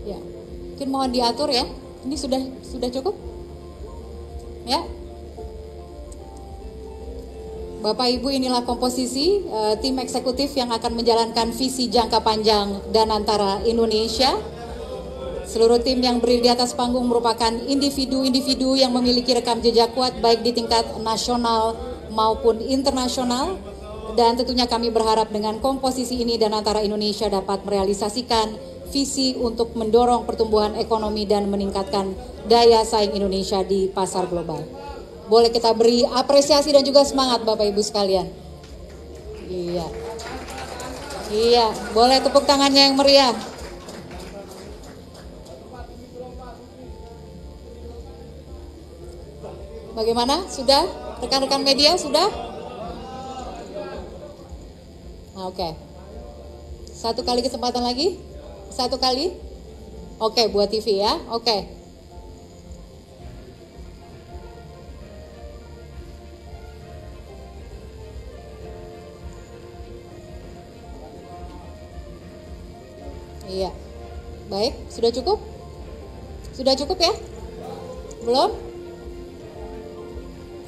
Ya, mungkin mohon diatur ya. Ini sudah cukup? Ya. Bapak Ibu, inilah komposisi tim eksekutif yang akan menjalankan visi jangka panjang Danantara Indonesia. Seluruh tim yang berdiri di atas panggung merupakan individu-individu yang memiliki rekam jejak kuat baik di tingkat nasional maupun internasional. Dan tentunya kami berharap dengan komposisi ini dan antara Indonesia dapat merealisasikan visi untuk mendorong pertumbuhan ekonomi dan meningkatkan daya saing Indonesia di pasar global. Boleh kita beri apresiasi dan juga semangat Bapak Ibu sekalian. Iya. Iya, boleh tepuk tangannya yang meriah. Bagaimana? Sudah? Rekan-rekan media sudah? Oke. Satu kali kesempatan lagi? Satu kali? Oke, buat TV ya. Oke. Iya. Baik, sudah cukup? Sudah cukup ya? Belum?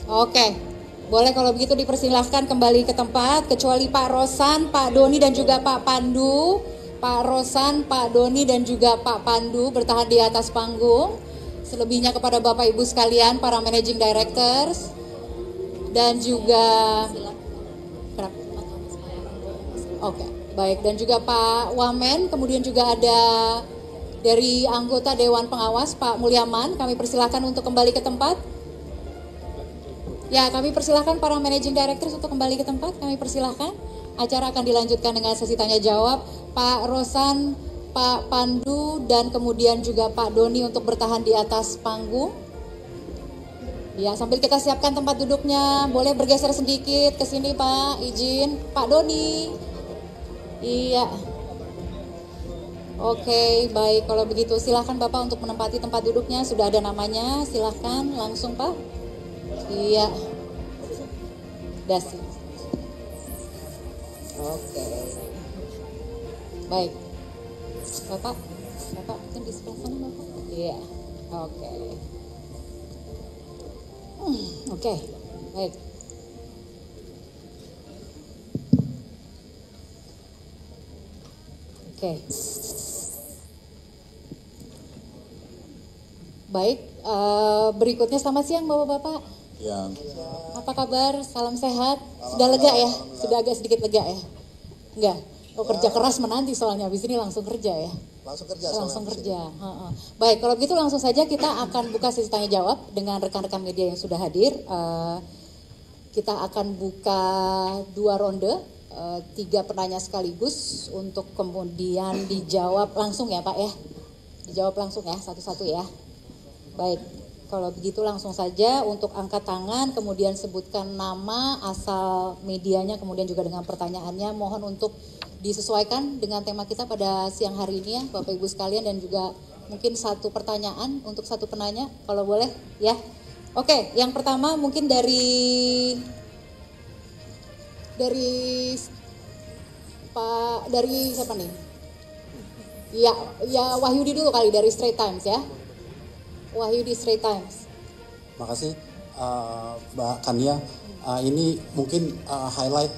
Oke. Boleh kalau begitu dipersilahkan kembali ke tempat, kecuali Pak Rosan, Pak Doni dan juga Pak Pandu. Pak Rosan, Pak Doni dan juga Pak Pandu bertahan di atas panggung. Selebihnya kepada Bapak Ibu sekalian, para Managing Directors dan juga Oke, baik, dan juga Pak Wamen, kemudian juga ada dari anggota Dewan Pengawas Pak Mulyaman, kami persilahkan untuk kembali ke tempat. Ya, kami persilahkan para Managing Directors untuk kembali ke tempat, kami persilahkan. Acara akan dilanjutkan dengan sesi tanya jawab. Pak Rosan, Pak Pandu, dan kemudian juga Pak Doni untuk bertahan di atas panggung. Ya, sambil kita siapkan tempat duduknya, boleh bergeser sedikit ke sini Pak, izin. Pak Doni. Iya. Oke, baik. Kalau begitu silahkan Bapak untuk menempati tempat duduknya. Sudah ada namanya, silahkan langsung Pak. Iya. Dasi. Oke. Baik. Bapak mungkin di sebelah sana Bapak. Iya. Oke. Oke. Baik. Oke. Baik, berikutnya selamat siang Bapak-Bapak. Ya. Apa kabar? Salam sehat. Sudah lega ya? Sudah agak sedikit lega ya? Enggak? Oh, kerja keras menanti soalnya habis ini langsung kerja ya? Langsung kerja. Baik, kalau begitu langsung saja kita akan buka sesi tanya jawab dengan rekan-rekan media yang sudah hadir. Kita akan buka 2 ronde. 3 penanya sekaligus untuk kemudian dijawab langsung ya Pak ya. Dijawab langsung ya, satu-satu ya. Baik, kalau begitu langsung saja untuk angkat tangan, kemudian sebutkan nama, asal medianya, kemudian juga dengan pertanyaannya. Mohon untuk disesuaikan dengan tema kita pada siang hari ini ya Bapak Ibu sekalian, dan juga mungkin 1 pertanyaan untuk 1 penanya kalau boleh ya. Oke, yang pertama mungkin dari siapa nih? Ya Wahyudi dulu kali dari Straits Times ya. Wahyudi Straits Times. Makasih Mbak Kania. Ini mungkin highlight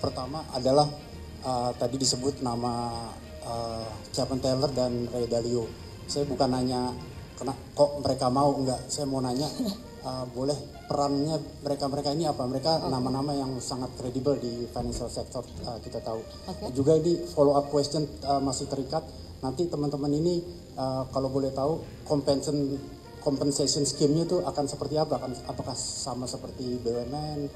pertama adalah tadi disebut nama Chapman Taylor dan Ray Dalio. Saya bukan nanya kok mereka mau, enggak. Saya mau nanya boleh perannya mereka ini apa? Mereka nama-nama yang sangat kredibel di financial sector, kita tahu. Juga ini follow up question masih terikat. Nanti teman-teman ini kalau boleh tahu compensation scheme-nya itu akan seperti apa? Apakah sama seperti BUMN,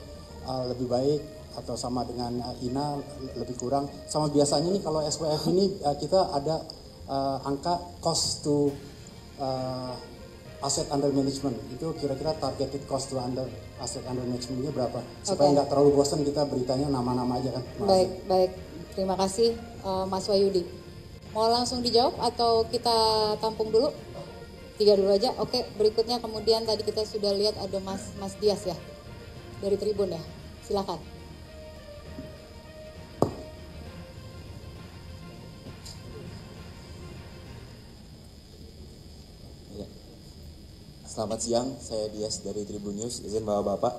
lebih baik, atau sama dengan INA, lebih kurang? Sama biasanya nih kalau SWF ini kita ada angka cost to asset under management, itu kira-kira targeted cost to asset under management-nya berapa? Supaya nggak terlalu bosan kita beritanya nama-nama aja kan. Baik. Terima kasih Mas Wahyudi. Mau langsung dijawab atau kita tampung dulu? 3 dulu aja. Oke, berikutnya kemudian tadi kita sudah lihat ada Mas Dias ya, dari Tribun ya. Silakan. Selamat siang, saya Dias dari Tribun News. Izin Bapak-Bapak,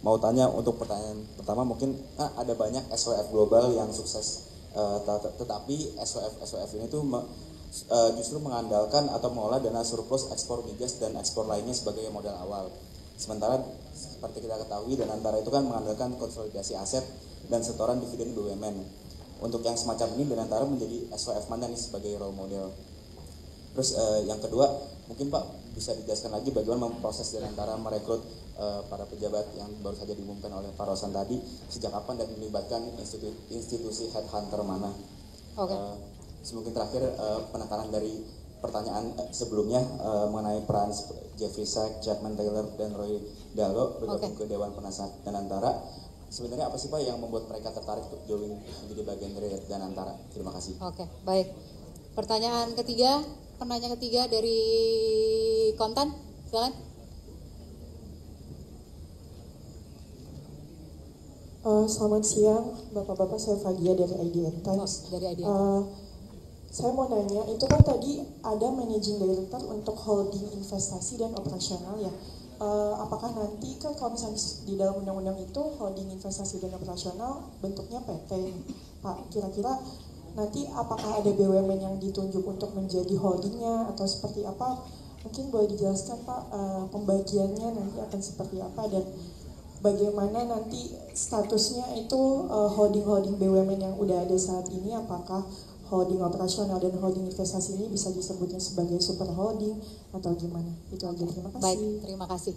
mau tanya untuk pertanyaan pertama, mungkin ada banyak SWF global yang sukses, tetapi SWF ini tuh justru mengandalkan atau mengolah dana surplus ekspor migas dan ekspor lainnya sebagai modal awal. Sementara seperti kita ketahui Danantara itu kan mengandalkan konsolidasi aset dan setoran dividen BUMN. Untuk yang semacam ini Danantara menjadi SWF mana nih sebagai role model. Terus yang kedua, mungkin Pak bisa dijelaskan lagi bagaimana memproses Danantara merekrut para pejabat yang baru saja diumumkan oleh Pak Rosan tadi, sejak kapan dan melibatkan institusi headhunter mana. Oke. Mungkin terakhir penekanan dari pertanyaan sebelumnya mengenai peran Jeffrey Sachs, Chapman Taylor, dan Roy Dallo bergabung ke Dewan Penasehat Danantara. Sebenarnya apa sih Pak yang membuat mereka tertarik untuk join menjadi bagian dari Danantara? Terima kasih. Oke, baik. Pertanyaan ketiga, penanya ketiga dari Kontan, silakan. Selamat siang, Bapak-Bapak. Saya Fagia dari IDN Times. Dari IDN. Saya mau nanya, itu kan tadi ada managing director untuk holding investasi dan operasional ya. Apakah nanti kan kalau misalnya di dalam undang-undang itu holding investasi dan operasional bentuknya PT, Pak. Kira-kira nanti apakah ada BUMN yang ditunjuk untuk menjadi holdingnya atau seperti apa? Mungkin boleh dijelaskan Pak, pembagiannya nanti akan seperti apa dan bagaimana nanti statusnya itu holding-holding BUMN yang udah ada saat ini, apakah holding operasional dan holding investasi ini bisa disebutnya sebagai super holding atau gimana? Itu aja, terima kasih. Baik, terima kasih.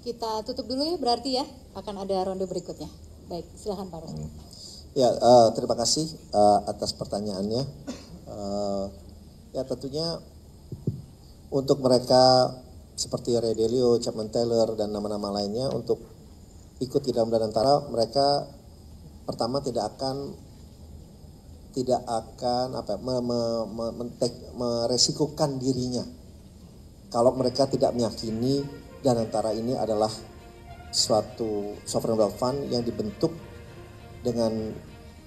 Kita tutup dulu ya, berarti ya akan ada ronde berikutnya. Baik, silakan Pak Rosan. Ya, terima kasih atas pertanyaannya. Ya tentunya untuk mereka seperti Ray Dalio, Chapman Taylor dan nama-nama lainnya untuk ikut di dalam Danantara, mereka pertama tidak akan meresikukan dirinya kalau mereka tidak meyakini Danantara ini adalah suatu sovereign wealth fund yang dibentuk dengan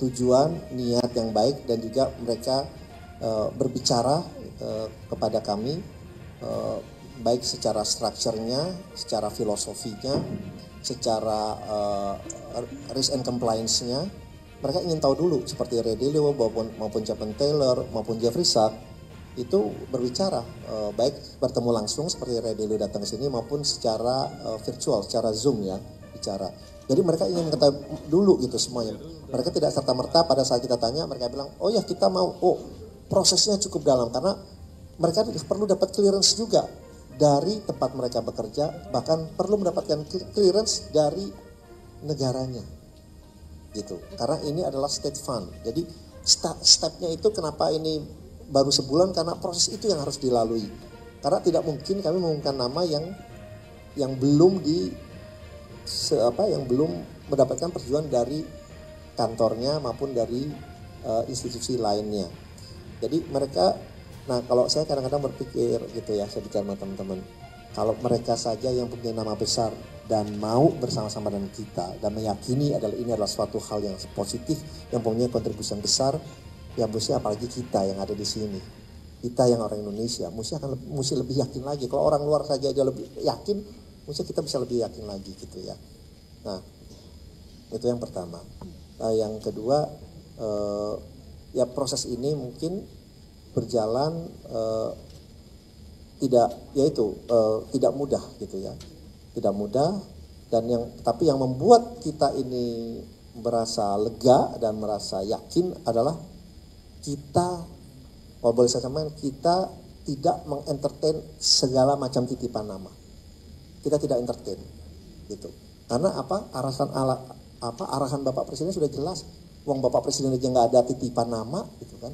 tujuan, niat yang baik, dan juga mereka berbicara kepada kami baik secara strukturnya, secara filosofinya, secara risk and compliance-nya. Mereka ingin tahu dulu seperti Ray Dalio maupun Chapman Taylor maupun Jeffrey Sachs itu berbicara baik bertemu langsung seperti Ray Dalio datang ke sini maupun secara virtual, secara Zoom ya bicara. Jadi mereka ingin mengetahui dulu gitu semuanya. Mereka tidak serta-merta pada saat kita tanya mereka bilang, "Oh ya kita mau." Oh, prosesnya cukup dalam karena mereka perlu dapat clearance juga dari tempat mereka bekerja, bahkan perlu mendapatkan clearance dari negaranya. Gitu, karena ini adalah state fund. Jadi stepnya itu kenapa ini baru sebulan, karena proses itu yang harus dilalui. Karena tidak mungkin kami mengumumkan nama yang belum yang belum mendapatkan persetujuan dari kantornya maupun dari institusi lainnya. Jadi mereka, nah kalau saya kadang-kadang berpikir gitu ya, saya bicara sama teman-teman, kalau mereka saja yang punya nama besar dan mau bersama-sama dengan kita dan meyakini ini adalah suatu hal yang positif yang mempunyai kontribusi yang besar, yang mesti apalagi kita yang ada di sini, kita yang orang Indonesia mesti lebih yakin lagi. Kalau orang luar saja aja lebih yakin, mesti kita bisa lebih yakin lagi gitu ya. Nah itu yang pertama. Yang kedua ya proses ini mungkin berjalan tidak mudah gitu ya. Tidak mudah, dan tapi yang membuat kita ini merasa lega dan merasa yakin adalah kita, kalau boleh saya sampaikan, kita tidak mengentertain segala macam titipan nama. Kita tidak entertain gitu. Karena arahan Bapak Presiden sudah jelas. Uang Bapak Presiden aja nggak ada titipan nama gitu kan.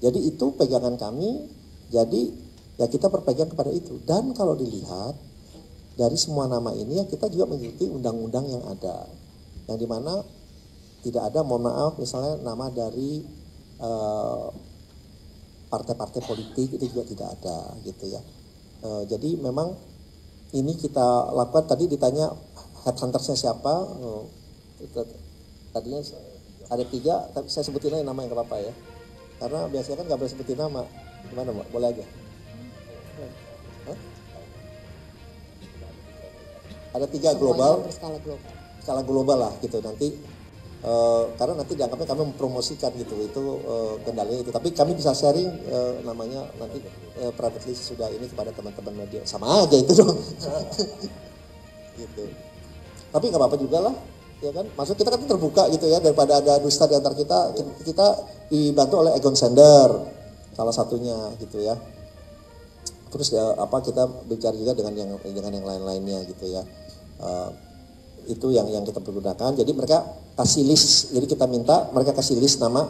Jadi itu pegangan kami. Jadi ya kita berpegang kepada itu. Dan kalau dilihat dari semua nama ini ya kita juga mengikuti undang-undang yang ada, yang dimana tidak ada, mohon maaf, misalnya nama dari partai-partai politik itu juga tidak ada gitu ya. Jadi memang ini kita lakukan. Tadi ditanya headhuntersnya siapa, tadinya ada 3, tapi saya sebutin aja nama yang gak apa-apa ya, karena biasanya kan gak boleh sebutin nama. Gimana Mbak, boleh aja? Ada 3 global, skala global lah gitu nanti, karena nanti dianggapnya kami mempromosikan gitu, itu kendalanya itu. Tapi kami bisa sharing namanya nanti privately sudah ini kepada teman-teman media, sama aja itu dong. gitu. Tapi nggak apa-apa juga lah, ya kan? Maksud kita kan terbuka gitu ya, daripada ada dusta di antara kita dibantu oleh Egon Zehnder salah satunya gitu ya. Terus ya kita bicara juga dengan yang lain-lainnya gitu ya. Itu yang kita pergunakan. Jadi mereka kasih list. Jadi kita minta mereka kasih list nama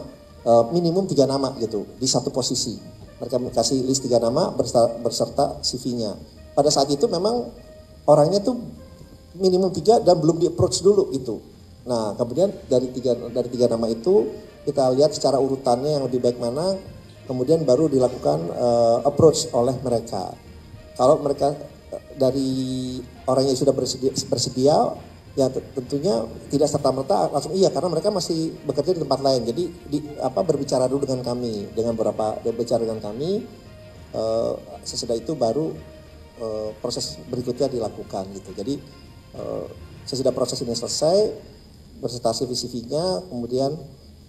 minimum 3 nama gitu di satu posisi. Mereka kasih list 3 nama berserta CV-nya. Pada saat itu memang orangnya tuh minimum 3 dan belum di approach dulu gitu. Nah kemudian dari tiga nama itu kita lihat secara urutannya yang lebih baik mana. Kemudian baru dilakukan approach oleh mereka. Kalau mereka dari orang yang sudah bersedia ya tentunya tidak serta-merta langsung iya, karena mereka masih bekerja di tempat lain. Jadi berbicara dulu dengan kami, berbicara dengan kami, sesudah itu baru proses berikutnya dilakukan gitu. Jadi sesudah proses ini selesai, beserta CV-nya, kemudian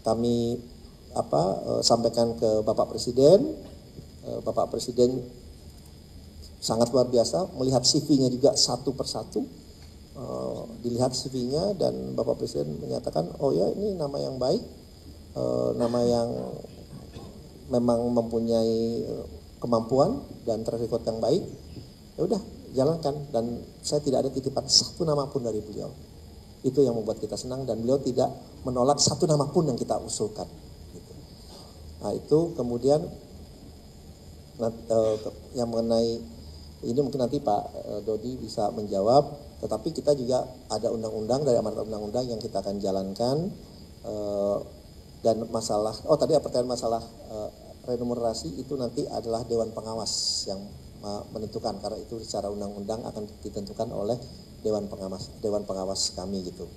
kami sampaikan ke Bapak Presiden. Bapak Presiden sangat luar biasa melihat CV-nya juga satu persatu, dilihat CV-nya dan Bapak Presiden menyatakan oh ya ini nama yang baik, nama yang memang mempunyai kemampuan dan track record yang baik. Ya udah jalankan, dan saya tidak ada titipan satu nama pun dari beliau. Itu yang membuat kita senang, dan beliau tidak menolak satu nama pun yang kita usulkan. Nah itu kemudian yang mengenai ini mungkin nanti Pak Dodi bisa menjawab, tetapi kita juga ada undang-undang dari amanat undang-undang yang kita akan jalankan, dan masalah tadi pertanyaan masalah remunerasi itu nanti adalah Dewan Pengawas yang menentukan, karena itu secara undang-undang akan ditentukan oleh Dewan Pengawas kami gitu.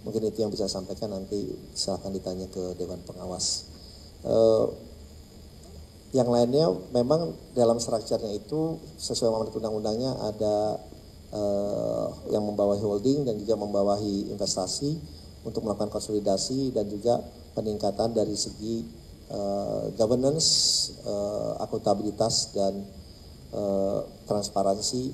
Mungkin itu yang bisa saya sampaikan, nanti silakan ditanya ke Dewan Pengawas. Yang lainnya memang dalam strukturnya itu sesuai amanat undang-undangnya ada yang membawahi holding dan juga membawahi investasi untuk melakukan konsolidasi dan juga peningkatan dari segi governance, akuntabilitas dan transparansi.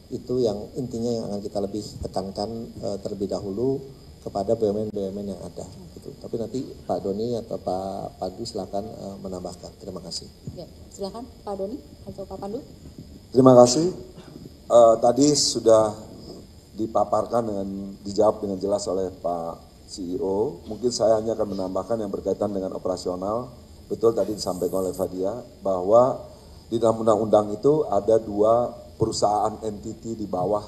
Itu yang intinya yang akan kita lebih tekankan terlebih dahulu kepada BUMN yang ada gitu. Tapi nanti Pak Doni atau Pak Pandu silakan menambahkan. Terima kasih. Ya, silakan Pak Doni atau Pak Pandu. Terima kasih. Tadi sudah dipaparkan dijawab dengan jelas oleh Pak CEO. Mungkin saya hanya akan menambahkan yang berkaitan dengan operasional. Betul tadi disampaikan oleh Fadia bahwa di dalam undang-undang itu ada 2 perusahaan entiti di bawah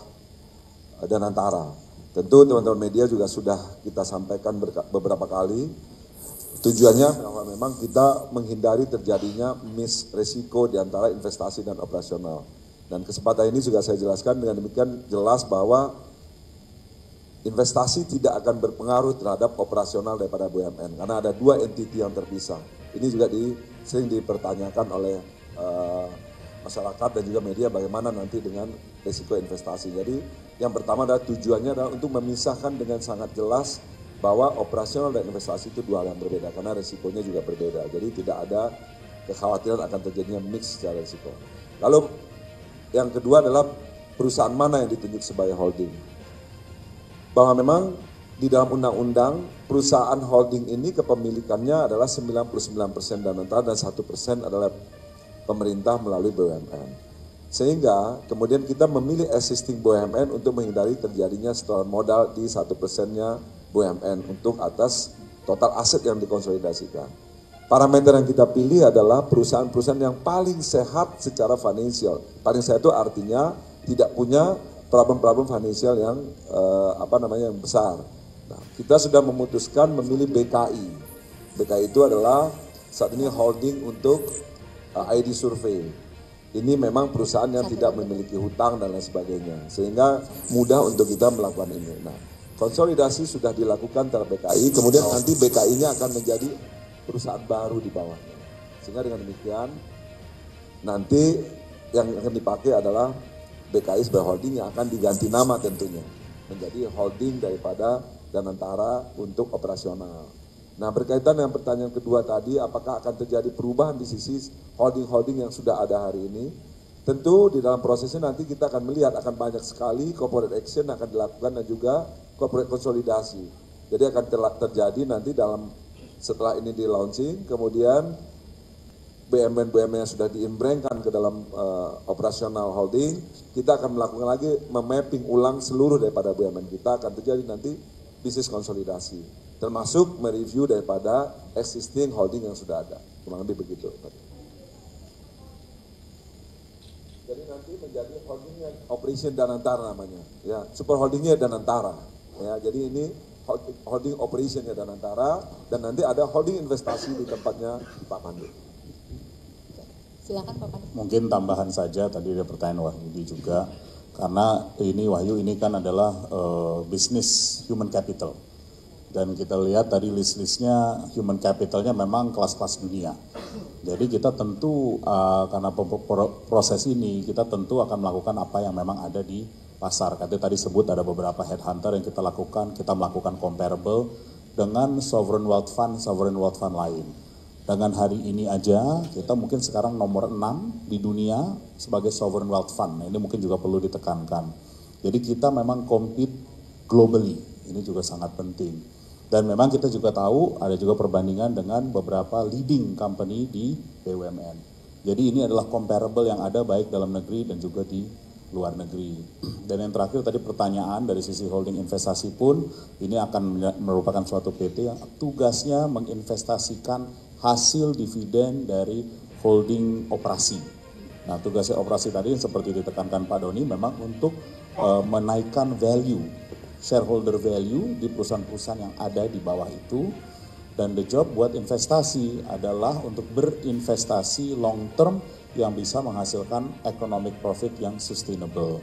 Danantara. Tentu teman-teman media juga sudah kita sampaikan beberapa kali. Tujuannya bahwa memang kita menghindari terjadinya risiko di antara investasi dan operasional. Dan kesempatan ini juga saya jelaskan dengan demikian jelas bahwa investasi tidak akan berpengaruh terhadap operasional daripada BUMN. Karena ada 2 entiti yang terpisah. Ini juga sering dipertanyakan oleh masyarakat dan juga media bagaimana nanti dengan risiko investasi. Jadi yang pertama adalah tujuannya adalah untuk memisahkan dengan sangat jelas bahwa operasional dan investasi itu 2 hal yang berbeda karena risikonya juga berbeda. Jadi tidak ada kekhawatiran akan terjadinya mix secara risiko. Lalu yang kedua adalah perusahaan mana yang ditunjuk sebagai holding. Bahwa memang di dalam undang-undang perusahaan holding ini kepemilikannya adalah 99% Danantara dan 1% adalah pemerintah melalui BUMN. Sehingga kemudian kita memilih existing BUMN untuk menghindari terjadinya setoran modal di 1%-nya BUMN untuk atas total aset yang dikonsolidasikan. Parameter yang kita pilih adalah perusahaan-perusahaan yang paling sehat secara financial. Paling sehat itu artinya tidak punya problem-problem financial yang yang besar. Nah, kita sudah memutuskan memilih BKI. BKI itu adalah saat ini holding untuk ID Survey. Ini memang perusahaan yang tidak memiliki hutang dan lain sebagainya, sehingga mudah untuk kita melakukan ini. Nah, konsolidasi sudah dilakukan terhadap BKI, kemudian nanti BKI-nya akan menjadi perusahaan baru di bawahnya. Sehingga dengan demikian, nanti yang akan dipakai adalah BKI sebagai holding yang akan diganti nama tentunya, menjadi holding daripada Danantara untuk operasional. Nah, berkaitan dengan pertanyaan kedua tadi, apakah akan terjadi perubahan di sisi holding-holding yang sudah ada hari ini? Tentu di dalam prosesnya nanti kita akan melihat akan banyak sekali corporate action akan dilakukan dan juga corporate konsolidasi. Jadi akan terjadi nanti setelah ini di launching, kemudian BUMN-BUMN yang sudah diimbrengkan ke dalam operasional holding, kita akan melakukan lagi memapping ulang seluruh daripada BUMN kita, akan terjadi nanti bisnis konsolidasi, termasuk mereview daripada existing holding yang sudah ada, kurang lebih begitu. Jadi nanti menjadi holdingnya Operation Danantara namanya, ya super holdingnya Danantara, ya jadi ini holding operationnya Danantara dan nanti ada holding investasi di tempatnya Pak Pandu. Silakan Pak Pandu. Mungkin tambahan saja tadi ada pertanyaan Wahyudi juga, karena ini Wahyu ini kan adalah bisnis human capital. Dan kita lihat tadi list-listnya human capitalnya memang kelas-kelas dunia. Jadi kita tentu karena proses ini kita tentu akan melakukan apa yang memang ada di pasar. Tadi sebut ada beberapa headhunter yang kita lakukan, kita melakukan comparable dengan sovereign wealth fund lain. Dengan hari ini aja kita mungkin sekarang nomor 6 di dunia sebagai sovereign wealth fund. Nah, ini mungkin juga perlu ditekankan. Jadi kita memang compete globally, ini juga sangat penting. Dan memang kita juga tahu ada juga perbandingan dengan beberapa leading company di BUMN. Jadi ini adalah comparable yang ada baik dalam negeri dan juga di luar negeri. Dan yang terakhir tadi pertanyaan dari sisi holding investasi pun ini akan merupakan suatu PT yang tugasnya menginvestasikan hasil dividen dari holding operasi. Nah tugasnya operasi tadi seperti ditekankan Pak Doni memang untuk menaikkan value, shareholder value di perusahaan-perusahaan yang ada di bawah itu, dan the job buat investasi adalah untuk berinvestasi long term yang bisa menghasilkan economic profit yang sustainable.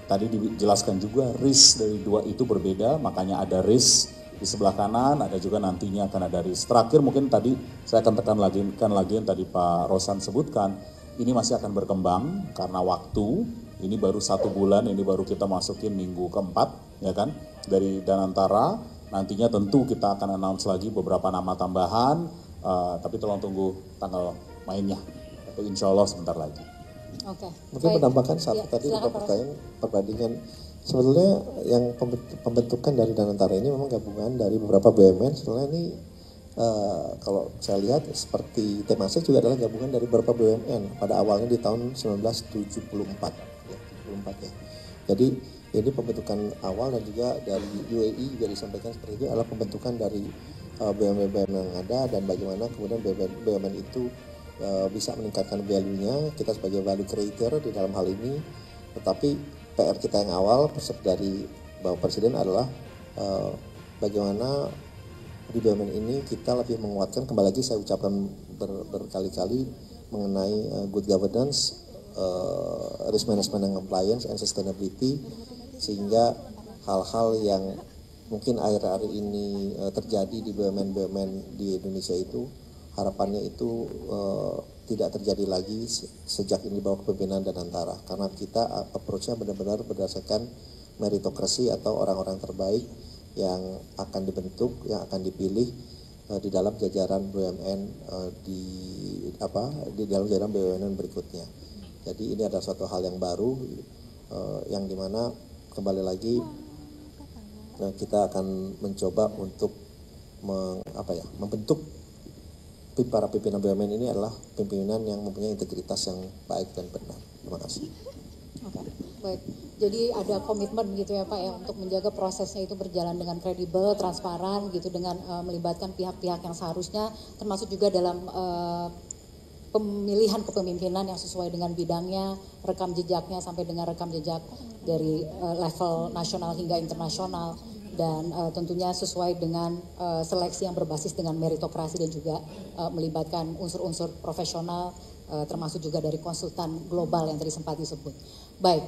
Tadi dijelaskan juga risk dari dua itu berbeda, makanya ada risk di sebelah kanan, ada juga nantinya akan ada risk. Terakhir mungkin tadi saya akan tekankan lagi yang tadi Pak Rosan sebutkan, ini masih akan berkembang karena waktu. Ini baru 1 bulan, ini baru kita masukin minggu keempat, ya kan, dari Danantara. Nantinya tentu kita akan announce lagi beberapa nama tambahan, tapi tolong tunggu tanggal mainnya. Itu insya Allah sebentar lagi. Oke. Mungkin menambahkan satu tadi ada pertanyaan perbandingan. Sebetulnya yang pembentukan dari Danantara ini memang gabungan dari beberapa BUMN. Sebenarnya ini kalau saya lihat seperti Temasek juga adalah gabungan dari beberapa BUMN pada awalnya di tahun 1974. Ya. Jadi ini pembentukan awal dan juga dari UAE juga disampaikan seperti itu adalah pembentukan dari BUMN yang ada dan bagaimana kemudian BUMN itu bisa meningkatkan value-nya, kita sebagai value creator di dalam hal ini. Tetapi PR kita yang awal dari Bapak Presiden adalah bagaimana di BUMN ini kita lebih menguatkan, kembali lagi saya ucapkan berkali-kali mengenai good governance, risk management and compliance and sustainability, sehingga hal-hal yang mungkin akhir-akhir ini terjadi di BUMN di Indonesia itu harapannya itu tidak terjadi lagi sejak ini bawah kepemimpinan Danantara, karena kita approach-nya benar-benar berdasarkan meritokrasi atau orang-orang terbaik yang akan dibentuk, yang akan dipilih di dalam jajaran BUMN di dalam jajaran BUMN berikutnya. Jadi ini adalah suatu hal yang baru yang dimana kembali lagi kita akan mencoba untuk membentuk para pimpinan BUMN ini adalah pimpinan yang mempunyai integritas yang baik dan benar. Terima kasih. Oke, baik. Jadi ada komitmen begitu ya Pak ya untuk menjaga prosesnya itu berjalan dengan kredibel, transparan gitu, dengan melibatkan pihak-pihak yang seharusnya, termasuk juga dalam pemilihan kepemimpinan yang sesuai dengan bidangnya, rekam jejaknya sampai dengan rekam jejak dari level nasional hingga internasional, dan tentunya sesuai dengan seleksi yang berbasis dengan meritokrasi dan juga melibatkan unsur-unsur profesional, termasuk juga dari konsultan global yang tadi sempat disebut. Baik,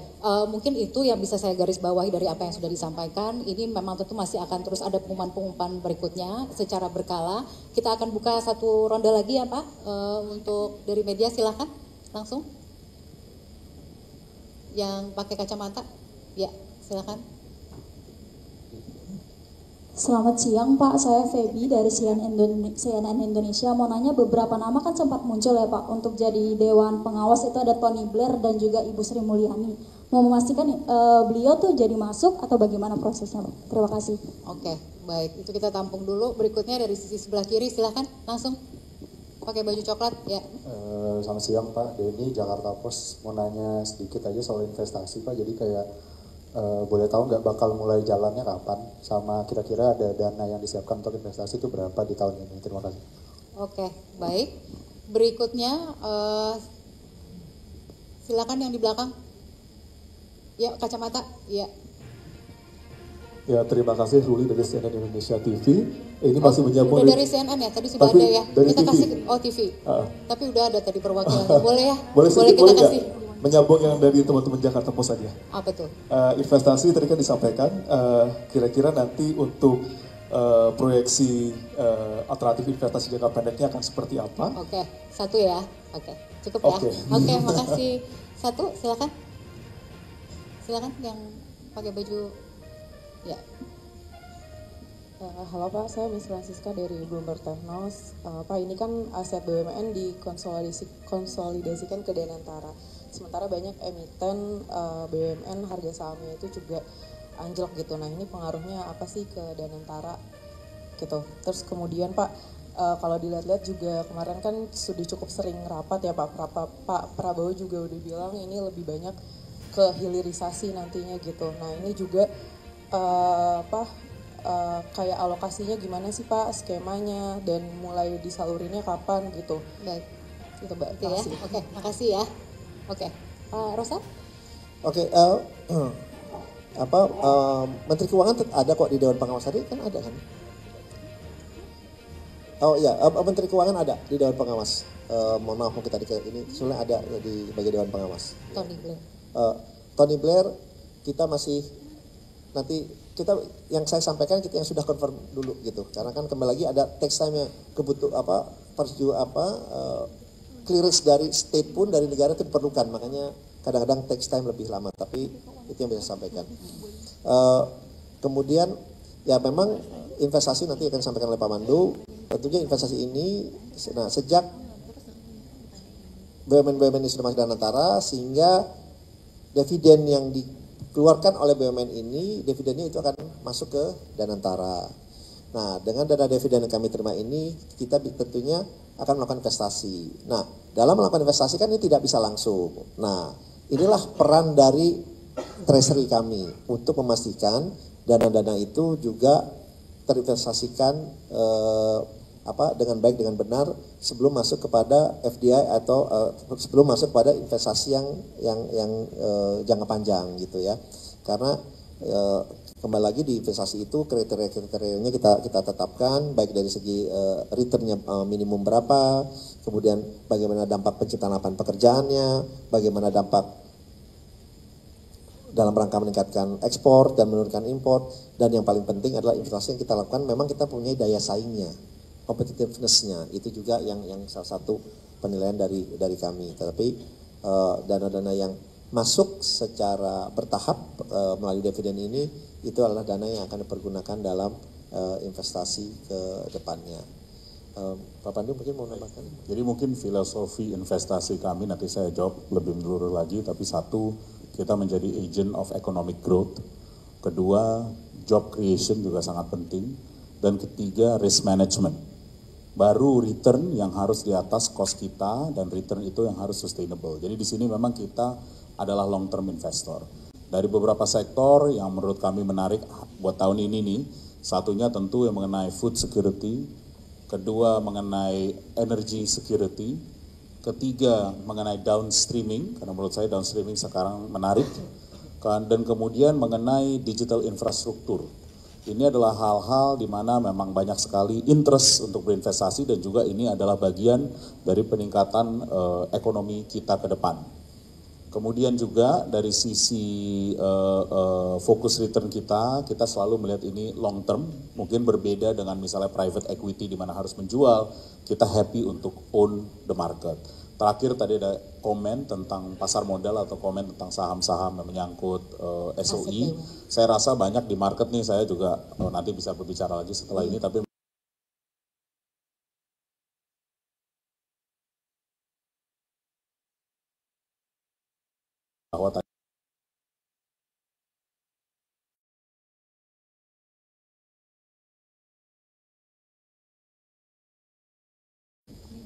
mungkin itu yang bisa saya garis bawahi dari apa yang sudah disampaikan. Ini memang tentu masih akan terus ada pengumuman-pengumuman berikutnya secara berkala. Kita akan buka satu ronde lagi ya Pak, untuk dari media silahkan langsung. Yang pakai kacamata, ya silahkan. Selamat siang Pak, saya Feby dari CNN Indonesia. Mau nanya, beberapa nama kan sempat muncul ya Pak untuk jadi Dewan Pengawas, itu ada Tony Blair dan juga Ibu Sri Mulyani. Mau memastikan beliau tuh jadi masuk atau bagaimana prosesnya Pak? Terima kasih. Oke, baik. Itu kita tampung dulu. Berikutnya dari sisi sebelah kiri, silahkan langsung. Pakai baju coklat, ya. Selamat siang Pak, Denny, Jakarta Post. Mau nanya sedikit aja soal investasi Pak, jadi kayak boleh tahu nggak bakal mulai jalannya kapan, sama kira-kira ada dana yang disiapkan untuk investasi itu berapa di tahun ini? Terima kasih. Oke, baik. Berikutnya silakan yang di belakang. Ya, kacamata. Ya. Ya, terima kasih Ruli dari CNN Indonesia TV. Ini masih menyambung Sudah dari CNN ya, tadi sudah ada ya. dari Kita TV. kasih TV. Tapi udah ada tadi perwakilan. Boleh ya? Boleh kita nggak? kasih. Menyambung yang dari teman-teman Jakarta Post aja. Apa tuh? Investasi tadi kan disampaikan, kira-kira nanti untuk proyeksi alternatif investasi jangka pendeknya akan seperti apa? Oke, satu ya. Oke, cukup ya. Oke, makasih. Satu, silakan. Silakan yang pakai baju. Ya. Halo Pak, saya Miss Francisca dari Bloomberg Technos. Pak, ini kan aset BUMN dikonsolidasikan ke Danantara. Sementara banyak emiten BUMN harga sahamnya itu juga anjlok gitu. Nah, ini pengaruhnya apa sih ke Danantara gitu. Terus kemudian Pak, kalau dilihat-lihat juga kemarin kan sudah cukup sering rapat ya Pak Prabowo juga udah bilang ini lebih banyak ke hilirisasi nantinya gitu. Nah, ini juga kayak alokasinya gimana sih Pak, skemanya, dan mulai disalurinnya kapan gitu. Baik. Itu Mbak. Ya. Oke, makasih ya. Oke. Rosa? Oke, Menteri Keuangan ada kok di Dewan Pengawas tadi kan ada kan? Oh iya, Menteri Keuangan ada di Dewan Pengawas. Mohon maaf mungkin tadi ini soalnya ada di bagian Dewan Pengawas. Tony Blair. Tony Blair kita masih nanti kita yang saya sampaikan kita yang sudah confirm dulu gitu, karena kan kembali lagi ada tax time nya clearance dari state pun dari negara itu diperlukan, makanya kadang-kadang tax time lebih lama, tapi itu yang bisa saya sampaikan. Kemudian ya memang investasi nanti akan disampaikan oleh Pak Mandu. Tentunya investasi ini, nah sejak BUMN ini sudah masuk Danantara, sehingga dividen yang dikeluarkan oleh BUMN ini, dividennya itu akan masuk ke Danantara. Nah, dengan dana dividen yang kami terima ini, kita tentunya akan melakukan investasi. Nah, dalam melakukan investasi kan ini tidak bisa langsung. Nah, inilah peran dari treasury kami untuk memastikan dana-dana itu juga terinvestasikan dengan baik, dengan benar sebelum masuk kepada FDI atau sebelum masuk pada investasi yang jangka panjang gitu ya. Karena kembali lagi di investasi itu kriteria-kriterianya kita tetapkan, baik dari segi returnnya minimum berapa, kemudian bagaimana dampak penciptaan lapangan pekerjaannya, bagaimana dampak dalam rangka meningkatkan ekspor dan menurunkan impor, dan yang paling penting adalah investasi yang kita lakukan memang kita punya daya saingnya, competitiveness-nya, itu juga yang salah satu penilaian dari kami. Tetapi dana-dana yang masuk secara bertahap melalui dividen ini itu adalah dana yang akan dipergunakan dalam investasi ke depannya. Pak Pandu mungkin mau menambahkan? Jadi mungkin filosofi investasi kami nanti saya jawab lebih menyeluruh lagi, tapi satu, kita menjadi agent of economic growth. Kedua, job creation juga sangat penting. Dan ketiga, risk management. Baru return yang harus di atas cost kita, dan return itu yang harus sustainable. Jadi di sini memang kita adalah long term investor. Dari beberapa sektor yang menurut kami menarik buat tahun ini nih, satunya tentu yang mengenai food security, kedua mengenai energy security, ketiga mengenai downstreaming, karena menurut saya downstreaming sekarang menarik, dan kemudian mengenai digital infrastruktur. Ini adalah hal-hal di mana memang banyak sekali interest untuk berinvestasi, dan juga ini adalah bagian dari peningkatan ekonomi kita ke depan. Kemudian juga dari sisi fokus return kita selalu melihat ini long term, mungkin berbeda dengan misalnya private equity di mana harus menjual, kita happy untuk own the market. terakhir tadi ada komen tentang pasar modal atau komen tentang saham-saham yang menyangkut SOE. Saya rasa banyak di market nih, saya juga nanti bisa berbicara lagi setelah ini, tapi bahwa tadi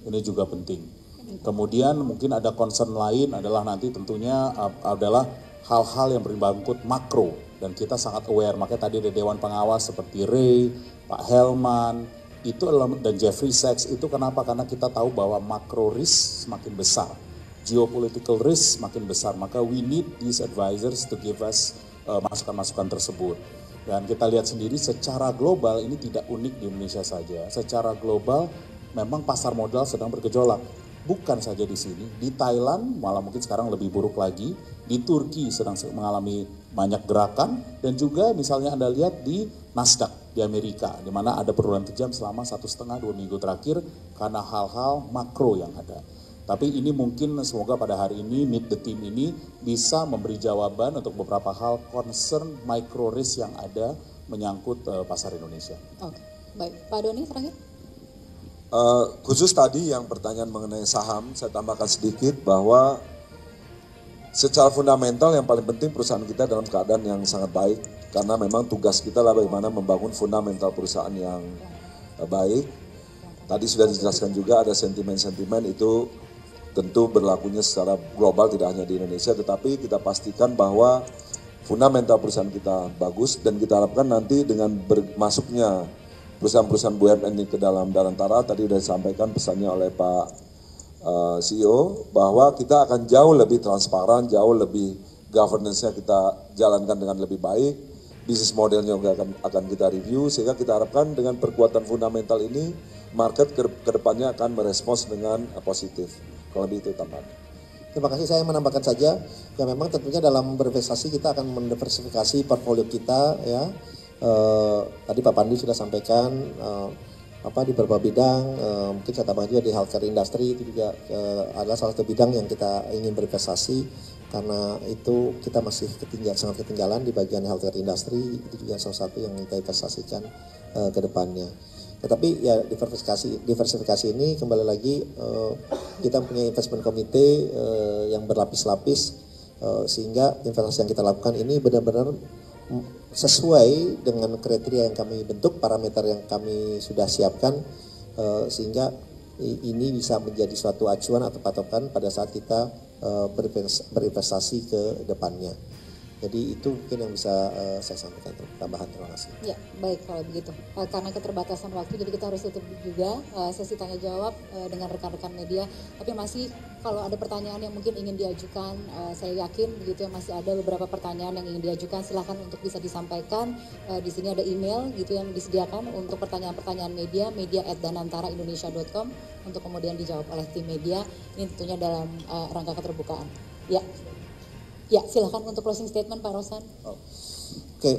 ini juga penting. Kemudian mungkin ada concern lain adalah nanti tentunya adalah hal-hal yang berbangkut makro, dan kita sangat aware. Makanya tadi ada Dewan Pengawas seperti Ray, Pak Helman, itu dan Jeffrey Sachs itu kenapa? Karena kita tahu bahwa makro risk semakin besar, geopolitical risk semakin besar, maka we need these advisors to give us masukan-masukan tersebut. Dan kita lihat sendiri secara global ini tidak unik di Indonesia saja. Secara global memang pasar modal sedang bergejolak. Bukan saja di sini, di Thailand malah mungkin sekarang lebih buruk lagi, di Turki sedang mengalami banyak gerakan, dan juga misalnya Anda lihat di Nasdaq di Amerika, di mana ada penurunan tajam selama 1,5-2 minggu terakhir karena hal-hal makro yang ada. Tapi ini mungkin semoga pada hari ini Meet the Team ini bisa memberi jawaban untuk beberapa hal concern micro risk yang ada menyangkut pasar Indonesia. Oke, baik. Pak Doni terakhir. Khusus tadi yang pertanyaan mengenai saham, saya tambahkan sedikit bahwa secara fundamental yang paling penting perusahaan kita dalam keadaan yang sangat baik, karena memang tugas kita lah bagaimana membangun fundamental perusahaan yang baik. Tadi sudah dijelaskan juga ada sentimen-sentimen itu tentu berlakunya secara global tidak hanya di Indonesia, tetapi kita pastikan bahwa fundamental perusahaan kita bagus, dan kita harapkan nanti dengan masuknya perusahaan-perusahaan BUMN ini ke dalam Danantara, tadi sudah disampaikan pesannya oleh Pak CEO, bahwa kita akan jauh lebih transparan, jauh lebih governance-nya kita jalankan dengan lebih baik, bisnis modelnya juga akan kita review, sehingga kita harapkan dengan perkuatan fundamental ini, market ke depannya akan merespons dengan positif. Kalau lebih itu tambahan. Terima kasih, saya menambahkan saja, ya memang tentunya dalam berinvestasi kita akan mendiversifikasi portfolio kita, ya. Tadi Pak Pandi sudah sampaikan di beberapa bidang, mungkin saya tambahkan juga di healthcare industry itu juga adalah salah satu bidang yang kita ingin berinvestasi, karena itu kita masih sangat ketinggalan di bagian healthcare industry, itu juga salah satu yang kita investasikan ke depannya. Tetapi ya diversifikasi ini kembali lagi kita punya investment committee yang berlapis-lapis, sehingga investasi yang kita lakukan ini benar-benar sesuai dengan kriteria yang kami bentuk, parameter yang kami sudah siapkan, sehingga ini bisa menjadi suatu acuan atau patokan pada saat kita berinvestasi ke depannya. Jadi itu mungkin yang bisa saya sampaikan, tambahan. Terima kasih. Ya, baik kalau begitu. Karena keterbatasan waktu, jadi kita harus tutup juga sesi tanya jawab dengan rekan-rekan media. Tapi masih kalau ada pertanyaan yang mungkin ingin diajukan, saya yakin begitu ya, masih ada beberapa pertanyaan yang ingin diajukan. Silakan untuk bisa disampaikan. Di sini ada email gitu yang disediakan untuk pertanyaan-pertanyaan media@danantaraindonesia.com untuk kemudian dijawab oleh tim media. Ini tentunya dalam rangka keterbukaan. Ya. Ya, silakan untuk closing statement Pak Rosan. Oke,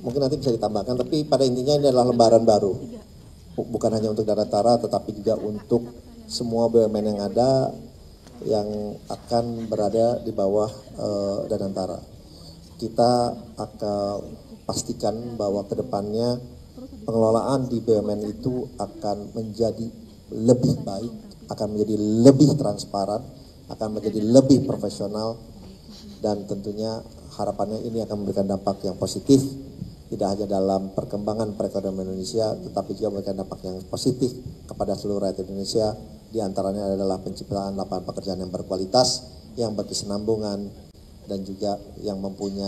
mungkin nanti bisa ditambahkan, tapi pada intinya ini adalah lembaran baru. Bukan hanya untuk Danantara, tetapi juga untuk semua BUMN yang ada yang akan berada di bawah Danantara. Kita akan pastikan bahwa ke depannya pengelolaan di BUMN itu akan menjadi lebih baik, akan menjadi lebih transparan, akan menjadi lebih profesional, dan tentunya harapannya ini akan memberikan dampak yang positif, tidak hanya dalam perkembangan perekonomian Indonesia, tetapi juga memberikan dampak yang positif kepada seluruh rakyat Indonesia. Di antaranya adalah penciptaan lapangan pekerjaan yang berkualitas, yang berkesinambungan, dan juga yang mempunyai